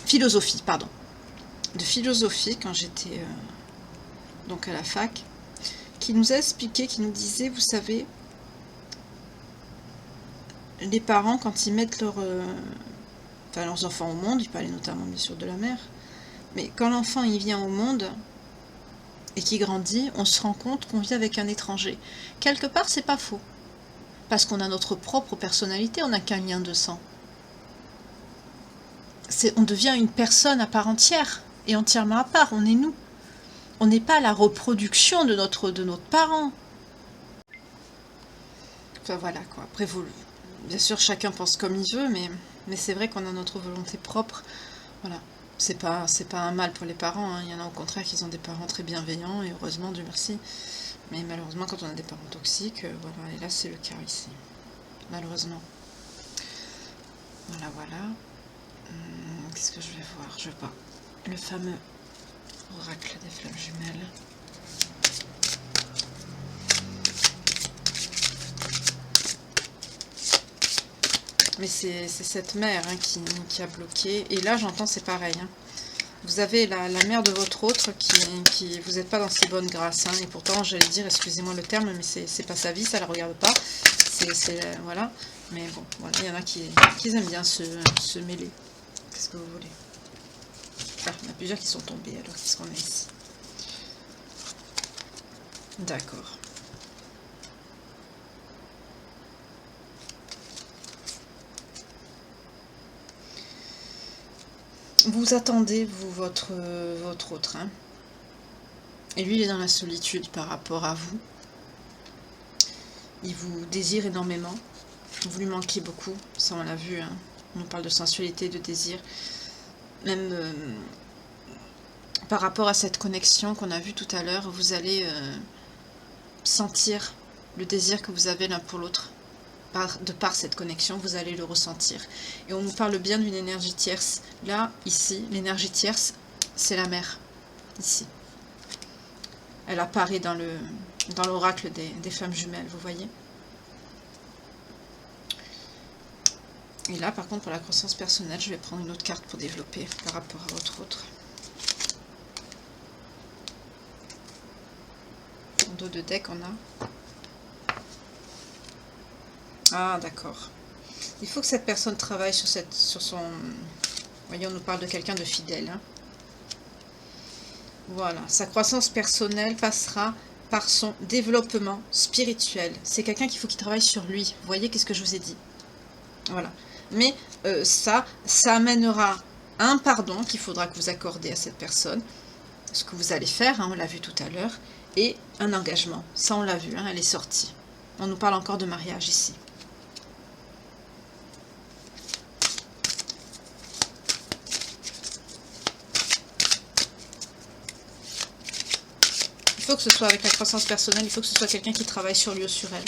Philosophie, pardon. De philosophie, quand j'étais donc à la fac, qui nous a expliqué, qui nous disait, vous savez, les parents, quand ils mettent leurs enfants au monde, il parlait notamment bien sûr de la mère, mais quand l'enfant il vient au monde et qu'il grandit, on se rend compte qu'on vit avec un étranger. Quelque part, c'est pas faux, parce qu'on a notre propre personnalité, on n'a qu'un lien de sang. On devient une personne à part entière, et entièrement à part, on est nous. On n'est pas la reproduction de notre parent. Enfin voilà, quoi. Après, bien sûr, chacun pense comme il veut, mais c'est vrai qu'on a notre volonté propre. Voilà. C'est pas un mal pour les parents, hein. Il y en a au contraire qui ont des parents très bienveillants, et heureusement, Dieu merci. Mais malheureusement, quand on a des parents toxiques, voilà, et là c'est le cas ici. Malheureusement. Voilà. Qu'est-ce que je vais voir? Je vois le fameux oracle des flammes jumelles. Mais c'est cette mère, hein, qui a bloqué. Et là, j'entends, c'est pareil. Hein. Vous avez la mère de votre autre qui vous n'êtes pas dans ses bonnes grâces. Hein, et pourtant, j'allais dire, excusez-moi le terme, mais c'est pas sa vie, ça la regarde pas. Voilà. Mais bon, voilà, il y en a qui aiment bien se mêler. Qu'est-ce que vous voulez? Ah, il y en a plusieurs qui sont tombés, alors qu'est-ce qu'on a ici? D'accord. Vous attendez, vous, votre autre. Hein. Et lui, il est dans la solitude par rapport à vous. Il vous désire énormément. Vous lui manquez beaucoup. Ça, on l'a vu. Hein. On parle de sensualité, de désir. Même par rapport à cette connexion qu'on a vue tout à l'heure, vous allez sentir le désir que vous avez l'un pour l'autre. De par cette connexion, vous allez le ressentir. Et on nous parle bien d'une énergie tierce. Là, ici, l'énergie tierce, c'est la mer. Ici. Elle apparaît dans l'oracle des femmes jumelles, vous voyez. Et là, par contre, pour la croissance personnelle, je vais prendre une autre carte pour développer par rapport à votre autre. En dos de deck, on a... Ah, d'accord. Il faut que cette personne travaille sur son... Voyez, on nous parle de quelqu'un de fidèle. Hein. Voilà. Sa croissance personnelle passera par son développement spirituel. C'est quelqu'un qu'il faut qu'il travaille sur lui. Vous voyez, qu'est-ce que je vous ai dit? Voilà. Mais ça amènera un pardon qu'il faudra que vous accordez à cette personne. Ce que vous allez faire, hein, on l'a vu tout à l'heure. Et un engagement. Ça, on l'a vu, hein, elle est sortie. On nous parle encore de mariage ici. Il faut que ce soit avec la croissance personnelle, il faut que ce soit quelqu'un qui travaille sur lui ou sur elle.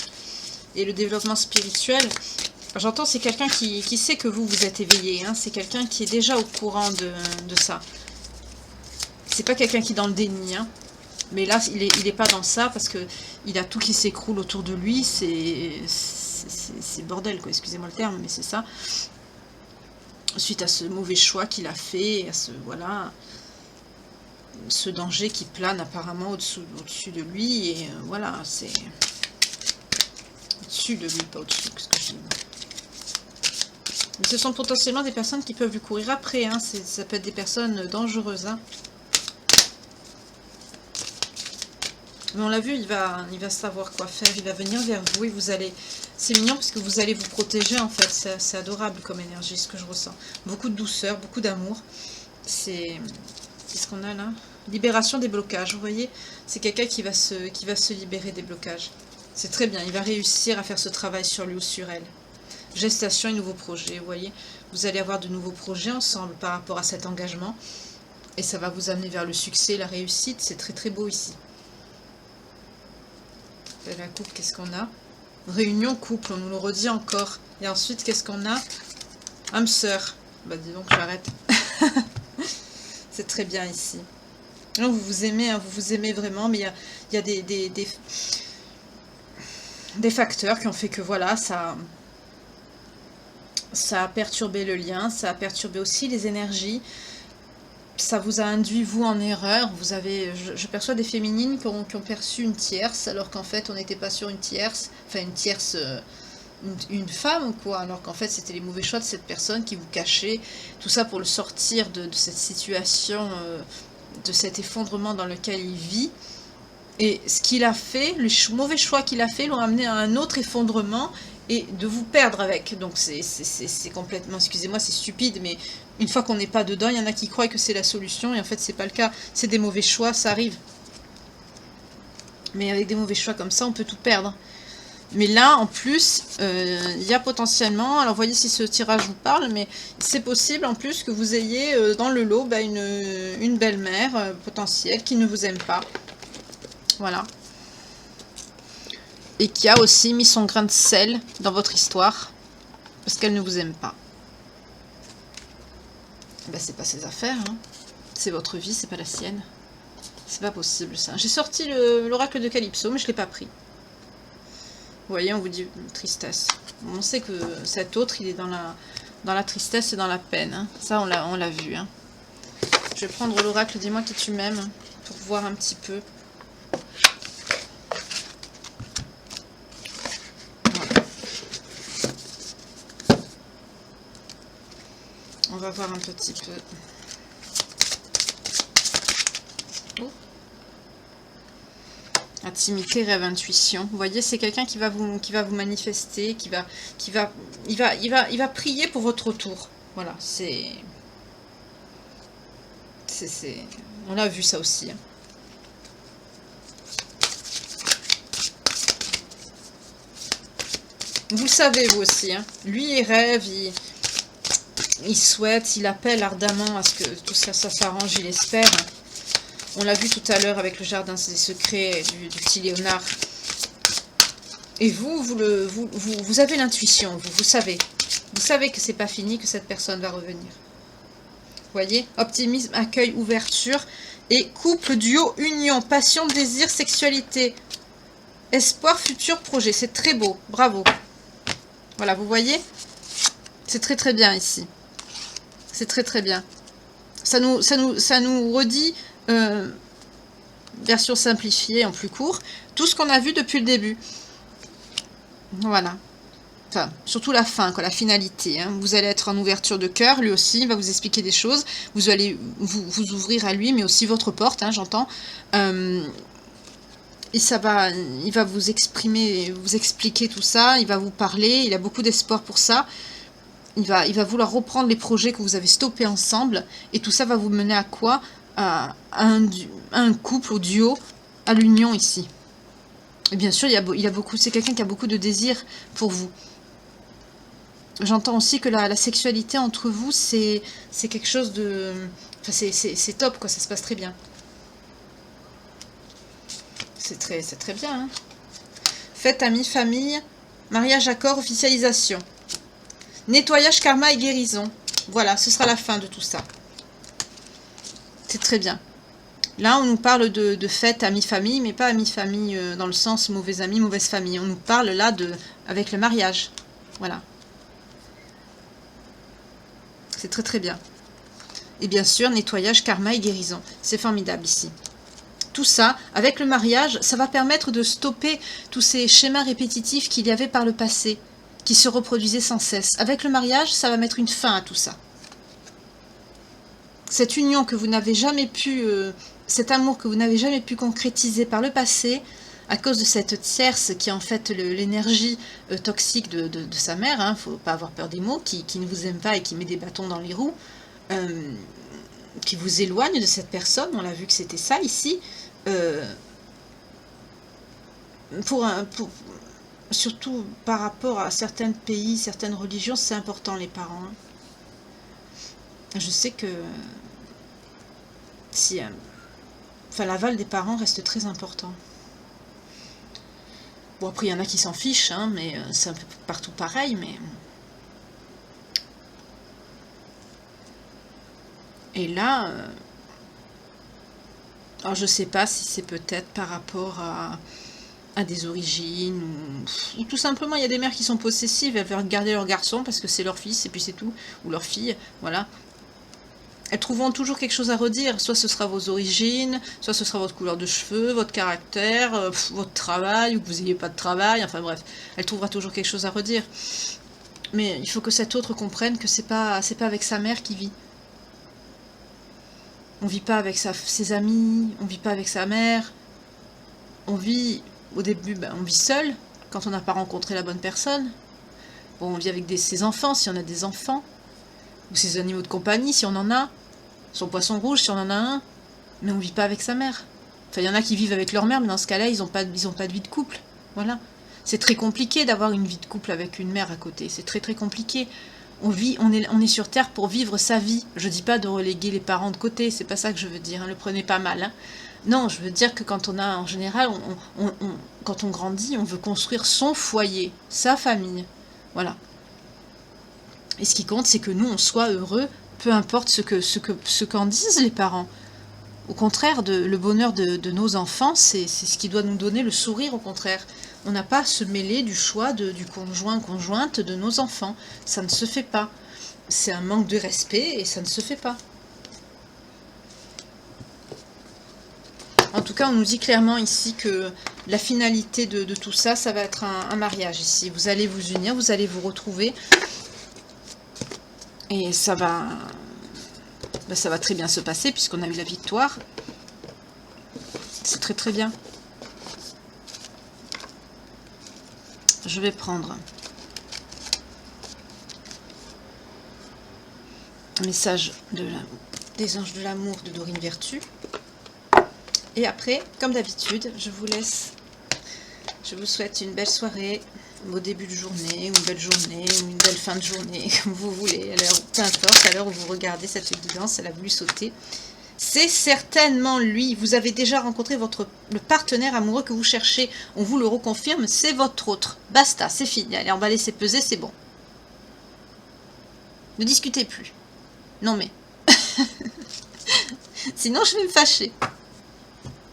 Et le développement spirituel, j'entends, c'est quelqu'un qui sait que vous êtes éveillé. Hein, c'est quelqu'un qui est déjà au courant de ça. C'est pas quelqu'un qui est dans le déni. Hein, mais là, il est pas dans ça parce que il a tout qui s'écroule autour de lui. C'est bordel, quoi. Excusez-moi le terme, mais c'est ça. Suite à ce mauvais choix qu'il a fait, à ce... Voilà... ce danger qui plane apparemment au-dessus de lui, et voilà, c'est au-dessus de lui, pas au-dessus, qu'est-ce que je dis. Mais ce sont potentiellement des personnes qui peuvent lui courir après, hein. Ça peut être des personnes dangereuses. Hein. Mais on l'a vu, il va savoir quoi faire, il va venir vers vous et vous allez... C'est mignon parce que vous allez vous protéger en fait, c'est adorable comme énergie, ce que je ressens. Beaucoup de douceur, beaucoup d'amour, c'est... Qu'est-ce qu'on a là? Libération des blocages, vous voyez? C'est quelqu'un qui va se libérer des blocages. C'est très bien, il va réussir à faire ce travail sur lui ou sur elle. Gestation et nouveaux projets, vous voyez? Vous allez avoir de nouveaux projets ensemble par rapport à cet engagement. Et ça va vous amener vers le succès, la réussite. C'est très très beau ici. La coupe, qu'est-ce qu'on a? Réunion couple, on nous le redit encore. Et ensuite, qu'est-ce qu'on a? Âme sœur. Bah dis donc, j'arrête. C'est très bien ici. Donc, vous vous aimez, hein, vous vous aimez vraiment, mais il y a des facteurs qui ont fait que voilà, ça a perturbé le lien, ça a perturbé aussi les énergies, ça vous a induit vous en erreur. Vous avez, je perçois des féminines qui ont perçu une tierce, alors qu'en fait on n'était pas sur une tierce, enfin une tierce, une femme ou quoi, alors qu'en fait c'était les mauvais choix de cette personne qui vous cachait, tout ça pour le sortir de cette situation, de cet effondrement dans lequel il vit. Et ce qu'il a fait, les mauvais choix qu'il a fait l'ont amené à un autre effondrement et de vous perdre avec. Donc c'est complètement, excusez-moi, c'est stupide, mais une fois qu'on n'est pas dedans, il y en a qui croient que c'est la solution et en fait c'est pas le cas. C'est des mauvais choix, ça arrive. Mais avec des mauvais choix comme ça, on peut tout perdre. Mais là, en plus, il y a potentiellement, alors voyez si ce tirage vous parle, mais c'est possible en plus que vous ayez dans le lot une belle-mère potentielle qui ne vous aime pas. Voilà. Et qui a aussi mis son grain de sel dans votre histoire, parce qu'elle ne vous aime pas. Ben, c'est pas ses affaires, hein. C'est votre vie, c'est pas la sienne. C'est pas possible ça. J'ai sorti l'oracle de Calypso, mais je l'ai pas pris. Vous voyez, on vous dit tristesse. On sait que cet autre, il est dans la tristesse et dans la peine. Hein. Ça, on l'a vu. Hein. Je vais prendre l'oracle, dis-moi qui tu m'aimes, pour voir un petit peu. Voilà. On va voir un petit peu. Oh. Intimité, rêve, intuition. Vous voyez, c'est quelqu'un qui va vous manifester, il va prier pour votre retour. Voilà, c'est... On l'a vu ça aussi. Hein. Vous le savez vous aussi. Hein. Lui, il rêve, il souhaite, il appelle ardemment à ce que tout ça, ça s'arrange, il espère. On l'a vu tout à l'heure avec le jardin des secrets du petit Léonard. Et vous avez l'intuition, vous savez. Vous savez que c'est pas fini, que cette personne va revenir. Vous voyez, optimisme, accueil, ouverture. Et couple, duo, union, passion, désir, sexualité. Espoir, futur, projet. C'est très beau, bravo. Voilà, vous voyez? C'est très très bien ici. C'est très très bien. Ça nous redit, version simplifiée en plus court, tout ce qu'on a vu depuis le début. Voilà. Enfin, surtout la fin, quoi, la finalité. Hein. Vous allez être en ouverture de cœur, lui aussi, il va vous expliquer des choses. Vous allez vous ouvrir à lui, mais aussi votre porte, hein, j'entends. Et il va vous exprimer, vous expliquer tout ça, il va vous parler, il a beaucoup d'espoir pour ça. Il va vouloir reprendre les projets que vous avez stoppés ensemble. Et tout ça va vous mener à quoi? À un couple, au duo, à l'union ici. Et bien sûr, il a beaucoup, c'est quelqu'un qui a beaucoup de désir pour vous. J'entends aussi que la sexualité entre vous, c'est quelque chose de... Enfin, c'est top, quoi, ça se passe très bien. C'est très bien. Hein. Fête, amis, famille, mariage, accord, officialisation. Nettoyage, karma et guérison. Voilà, ce sera la fin de tout ça. C'est très bien. Là, on nous parle de fête, amis, famille, mais pas amis, famille dans le sens mauvais amis, mauvaise famille. On nous parle là avec le mariage. Voilà. C'est très très bien. Et bien sûr, nettoyage, karma et guérison. C'est formidable ici. Tout ça, avec le mariage, ça va permettre de stopper tous ces schémas répétitifs qu'il y avait par le passé, qui se reproduisaient sans cesse. Avec le mariage, ça va mettre une fin à tout ça. Cette union que vous n'avez jamais pu... cet amour que vous n'avez jamais pu concrétiser par le passé, à cause de cette tierce qui est en fait l'énergie toxique de sa mère, hein, faut pas avoir peur des mots, qui ne vous aime pas et qui met des bâtons dans les roues, qui vous éloigne de cette personne, on l'a vu que c'était ça ici, surtout par rapport à certains pays, certaines religions, c'est important les parents. Hein. Je sais que si... Enfin, l'aval des parents reste très important. Bon, après, il y en a qui s'en fichent, hein, mais c'est un peu partout pareil, mais... Et là... Alors, je sais pas si c'est peut-être par rapport à des origines, ou tout simplement, il y a des mères qui sont possessives, elles veulent garder leur garçon parce que c'est leur fils, et puis c'est tout, ou leur fille, voilà. Elles trouveront toujours quelque chose à redire, soit ce sera vos origines, soit ce sera votre couleur de cheveux, votre caractère, votre travail, ou que vous n'ayez pas de travail, enfin bref, elle trouvera toujours quelque chose à redire. Mais il faut que cet autre comprenne que c'est pas avec sa mère qu'il vit. On vit pas avec ses amis, on vit pas avec sa mère, on vit, au début, on vit seul, quand on n'a pas rencontré la bonne personne. Bon, on vit avec ses enfants, si on a des enfants, ou ses animaux de compagnie, si on en a, son poisson rouge, si on en a un, mais on vit pas avec sa mère. Enfin, il y en a qui vivent avec leur mère, mais dans ce cas-là, ils ont pas de vie de couple. Voilà. C'est très compliqué d'avoir une vie de couple avec une mère à côté. C'est très très compliqué. On est sur Terre pour vivre sa vie. Je dis pas de reléguer les parents de côté, c'est pas ça que je veux dire. Hein. Le prenez pas mal. Hein. Non, je veux dire que quand on a, en général, quand on grandit, on veut construire son foyer, sa famille. Voilà. Et ce qui compte, c'est que nous, on soit heureux, peu importe ce qu'en disent les parents. Au contraire, le bonheur de nos enfants, c'est ce qui doit nous donner le sourire, au contraire. On n'a pas à se mêler du choix du conjointe de nos enfants. Ça ne se fait pas. C'est un manque de respect et ça ne se fait pas. En tout cas, on nous dit clairement ici que la finalité de tout ça, ça va être un mariage ici. Vous allez vous unir, vous allez vous retrouver. Et ça va très bien se passer puisqu'on a eu la victoire. C'est très très bien. Je vais prendre un message de des anges de l'amour de Dorine Vertu. Et après, comme d'habitude, je vous laisse. Je vous souhaite une belle soirée, un beau début de journée, une belle journée, ou une belle fin de journée, comme vous voulez. Peu importe, à l'heure où vous regardez cette guidance, elle a voulu sauter. C'est certainement lui. Vous avez déjà rencontré le partenaire amoureux que vous cherchez. On vous le reconfirme, c'est votre autre. Basta, c'est fini. Allez, emballez, c'est pesé, c'est bon. Ne discutez plus. Non mais. Sinon, je vais me fâcher.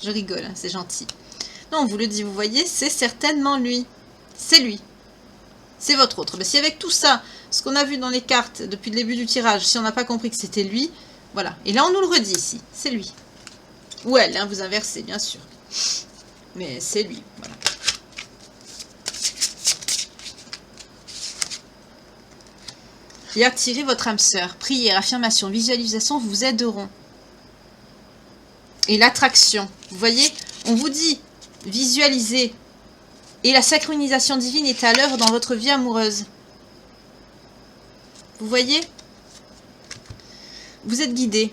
Je rigole, hein, c'est gentil. Non, on vous le dit, vous voyez, c'est certainement lui. C'est lui. C'est votre autre. Mais si avec tout ça, ce qu'on a vu dans les cartes depuis le début du tirage, si on n'a pas compris que c'était lui, voilà. Et là, on nous le redit ici. C'est lui. Ou elle, hein, vous inversez, bien sûr. Mais c'est lui, voilà. Et attirez votre âme sœur. Prière, affirmation, visualisation vous aideront. Et l'attraction. Vous voyez, on vous dit visualiser. Et la synchronisation divine est à l'œuvre dans votre vie amoureuse. Vous voyez? Vous êtes guidé.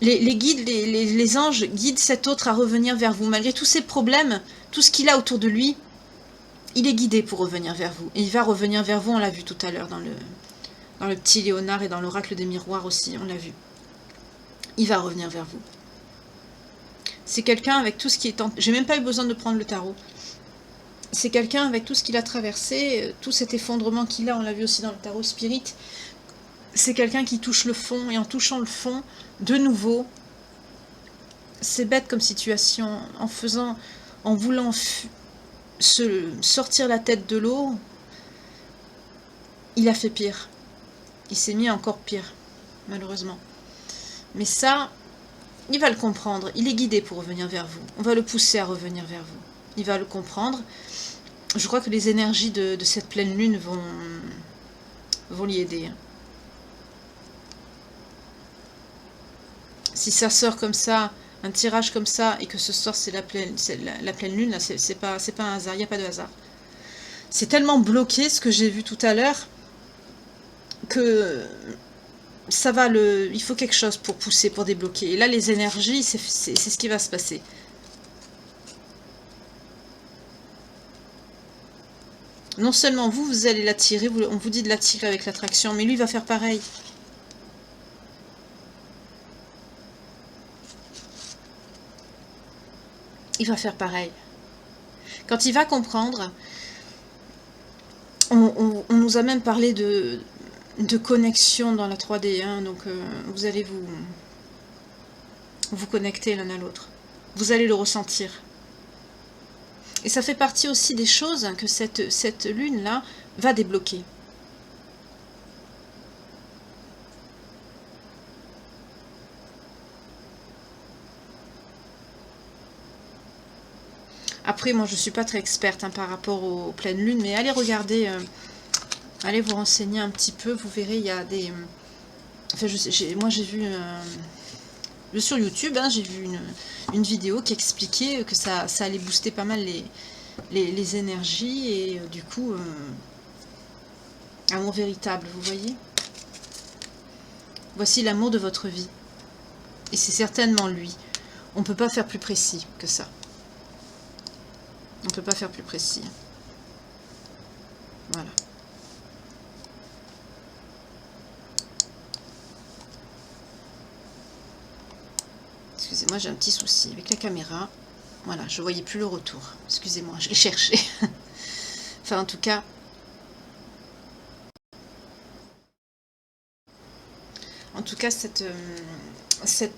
Les guides, les anges guident cet autre à revenir vers vous. Malgré tous ses problèmes, tout ce qu'il a autour de lui, il est guidé pour revenir vers vous. Et il va revenir vers vous, on l'a vu tout à l'heure dans le petit Léonard et dans l'oracle des miroirs aussi, on l'a vu. Il va revenir vers vous. C'est quelqu'un avec tout ce qui est... J'ai même pas eu besoin de prendre le tarot. C'est quelqu'un avec tout ce qu'il a traversé, tout cet effondrement qu'il a, on l'a vu aussi dans le tarot spirit. C'est quelqu'un qui touche le fond, et en touchant le fond, de nouveau, c'est bête comme situation, en voulant se sortir la tête de l'eau, il a fait pire. Il s'est mis encore pire, malheureusement. Mais ça, il va le comprendre, il est guidé pour revenir vers vous. On va le pousser à revenir vers vous. Il va le comprendre. Je crois que les énergies de cette pleine lune vont l'y aider. Si ça sort comme ça, un tirage comme ça, et que ce soir c'est la pleine lune, là, c'est pas un hasard, il n'y a pas de hasard. C'est tellement bloqué ce que j'ai vu tout à l'heure que ça va il faut quelque chose pour pousser, pour débloquer. Et là, les énergies, c'est ce qui va se passer. Non seulement vous allez l'attirer, on vous dit de l'attirer avec l'attraction, mais lui va faire pareil. Il va faire pareil. Quand il va comprendre, on nous a même parlé de connexion dans la 3D, hein, donc vous allez vous connecter l'un à l'autre. Vous allez le ressentir. Et ça fait partie aussi des choses que cette lune-là va débloquer. Après, moi, je ne suis pas très experte hein, par rapport aux pleines lunes, mais allez regarder, allez vous renseigner un petit peu, vous verrez, il y a des... Enfin, moi, j'ai vu... sur YouTube, hein, j'ai vu une vidéo qui expliquait que ça allait booster pas mal les énergies et du coup, amour véritable, vous voyez. Voici l'amour de votre vie. Et c'est certainement lui. On ne peut pas faire plus précis que ça. On ne peut pas faire plus précis. Voilà. Excusez-moi, j'ai un petit souci avec la caméra. Voilà, je ne voyais plus le retour. Excusez-moi, je l'ai cherché. Enfin, en tout cas... En tout cas, cette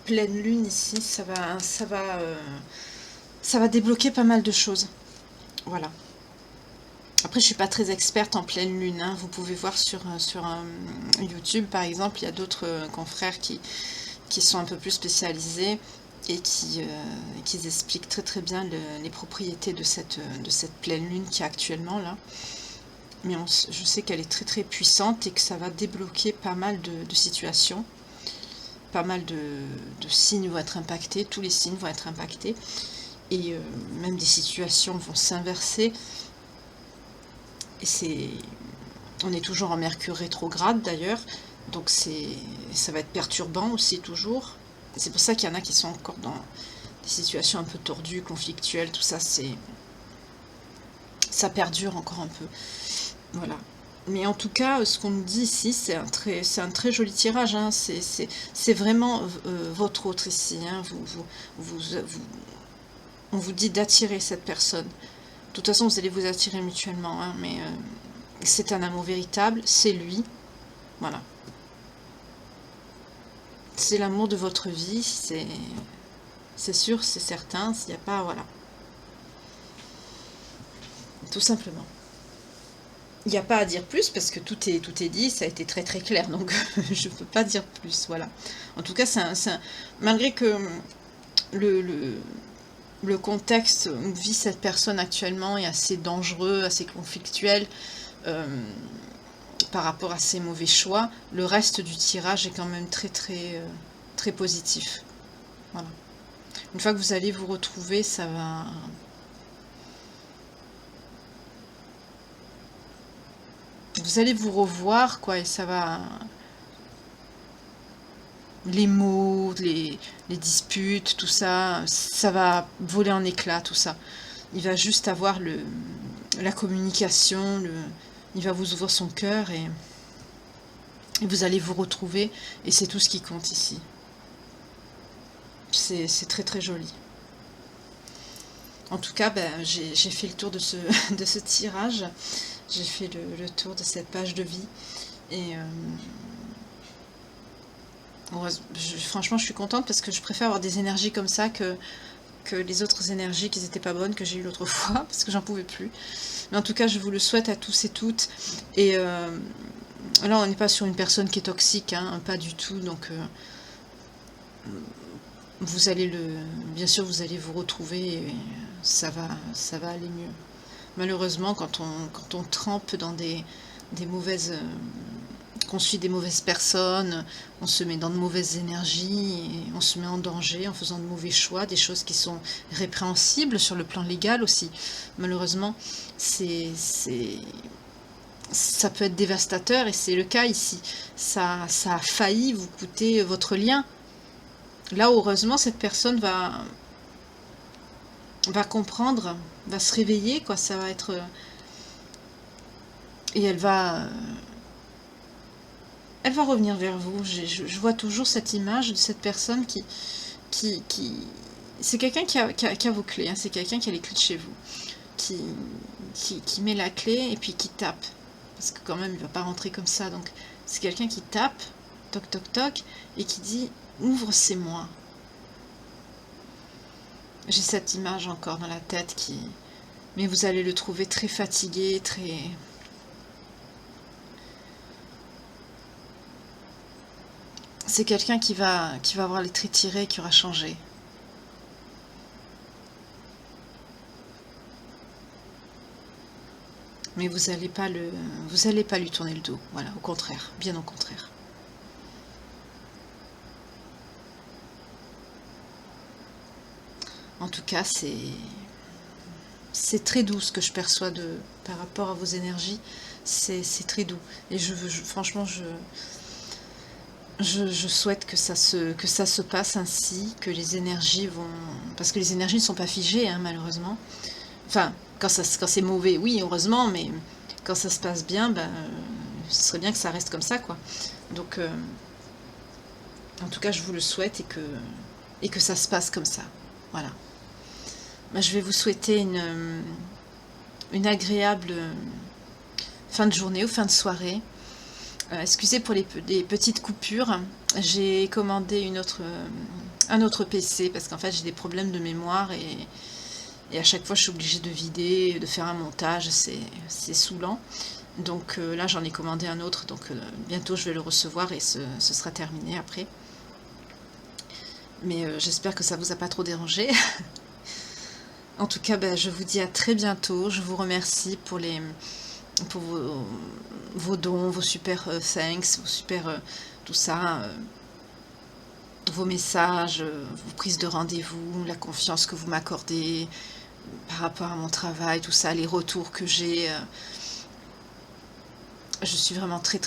pleine lune ici, ça va débloquer pas mal de choses. Voilà. Après, je ne suis pas très experte en pleine lune. Hein. Vous pouvez voir sur YouTube, par exemple, il y a d'autres confrères qui sont un peu plus spécialisés et qui expliquent très très bien les propriétés de cette pleine lune qui est actuellement là. Mais je sais qu'elle est très très puissante et que ça va débloquer pas mal de situations. Pas mal de signes vont être impactés, tous les signes vont être impactés. Et même des situations vont s'inverser. Et on est toujours en Mercure rétrograde d'ailleurs. Donc ça va être perturbant aussi toujours. C'est pour ça qu'il y en a qui sont encore dans des situations un peu tordues, conflictuelles, tout ça, ça perdure encore un peu. Voilà. Mais en tout cas, ce qu'on nous dit ici, c'est un très joli tirage. Hein. C'est vraiment votre autre ici. Hein. On vous dit d'attirer cette personne. De toute façon, vous allez vous attirer mutuellement. Hein, mais c'est un amour véritable. C'est lui. Voilà. C'est l'amour de votre vie. C'est sûr, c'est certain. S'il n'y a pas... Voilà. Tout simplement. Il n'y a pas à dire plus parce que tout est dit, ça a été très très clair, donc je ne peux pas dire plus, voilà. En tout cas, malgré que le contexte où vit cette personne actuellement est assez dangereux, assez conflictuel par rapport à ses mauvais choix, le reste du tirage est quand même très très très positif. Voilà. Une fois que vous allez vous retrouver, ça va... Vous allez vous revoir, quoi, et ça va... Les mots, les disputes, tout ça, ça va voler en éclats, tout ça. Il va juste avoir la communication, il va vous ouvrir son cœur et vous allez vous retrouver, et c'est tout ce qui compte ici. C'est très très joli. En tout cas, ben, j'ai fait le tour de ce tirage. J'ai fait le tour de cette page de vie. Et franchement, je suis contente parce que je préfère avoir des énergies comme ça que les autres énergies qui n'étaient pas bonnes que j'ai eues l'autre fois, parce que j'en pouvais plus. Mais en tout cas, je vous le souhaite à tous et toutes. Et là, on n'est pas sur une personne qui est toxique, hein, pas du tout. Donc, vous allez bien sûr, vous allez vous retrouver et ça va aller mieux. Malheureusement, quand on trempe dans des mauvaises... qu'on suit des mauvaises personnes, on se met dans de mauvaises énergies, et on se met en danger en faisant de mauvais choix, des choses qui sont répréhensibles sur le plan légal aussi. Malheureusement, ça peut être dévastateur, et c'est le cas ici. Ça a failli vous coûter votre lien. Là, heureusement, cette personne va comprendre, va se réveiller, quoi. Ça va être... Et elle va revenir vers vous. Je vois toujours cette image de cette personne qui c'est quelqu'un qui a vos clés, hein. C'est quelqu'un qui a les clés de chez vous, qui met la clé et puis qui tape, parce que quand même il va pas rentrer comme ça. Donc c'est quelqu'un qui tape, toc toc toc, et qui dit ouvre, c'est moi. J'ai cette image encore dans la tête mais vous allez le trouver très fatigué, très... C'est quelqu'un qui va avoir les traits tirés, qui aura changé. Mais vous allez pas lui tourner le dos. Voilà, au contraire, bien au contraire. En tout cas, c'est très doux ce que je perçois par rapport à vos énergies. C'est très doux. Et franchement, je souhaite que ça se passe ainsi, que les énergies vont... Parce que les énergies ne sont pas figées, hein, malheureusement. Enfin, quand c'est mauvais, oui, heureusement, mais quand ça se passe bien, ben, ce serait bien que ça reste comme ça, quoi. Donc, en tout cas, je vous le souhaite et que ça se passe comme ça. Voilà. Ben, je vais vous souhaiter une agréable fin de journée ou fin de soirée. Excusez pour les petites coupures. J'ai commandé un autre PC parce qu'en fait j'ai des problèmes de mémoire et à chaque fois je suis obligée de vider, de faire un montage, c'est saoulant. Donc là j'en ai commandé un autre, donc bientôt je vais le recevoir et ce sera terminé après. Mais j'espère que ça vous a pas trop dérangé. En tout cas, ben, je vous dis à très bientôt. Je vous remercie pour vos dons, vos super thanks, vos super tout ça, vos messages, vos prises de rendez-vous, la confiance que vous m'accordez par rapport à mon travail, tout ça, les retours que j'ai. Je suis vraiment très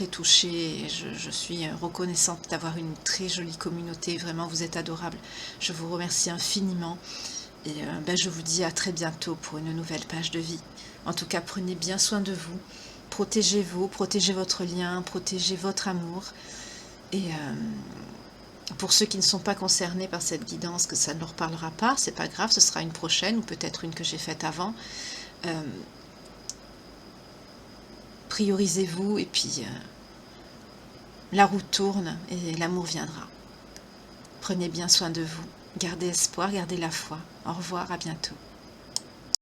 touchée et je suis reconnaissante d'avoir une très jolie communauté. Vraiment, vous êtes adorables. Je vous remercie infiniment et je vous dis à très bientôt pour une nouvelle page de vie. En tout cas, prenez bien soin de vous. Protégez-vous, protégez votre lien, protégez votre amour. Et pour ceux qui ne sont pas concernés par cette guidance, que ça ne leur parlera pas, c'est pas grave, ce sera une prochaine ou peut-être une que j'ai faite avant. Priorisez-vous et puis la roue tourne et l'amour viendra. Prenez bien soin de vous. Gardez espoir, gardez la foi. Au revoir, à bientôt.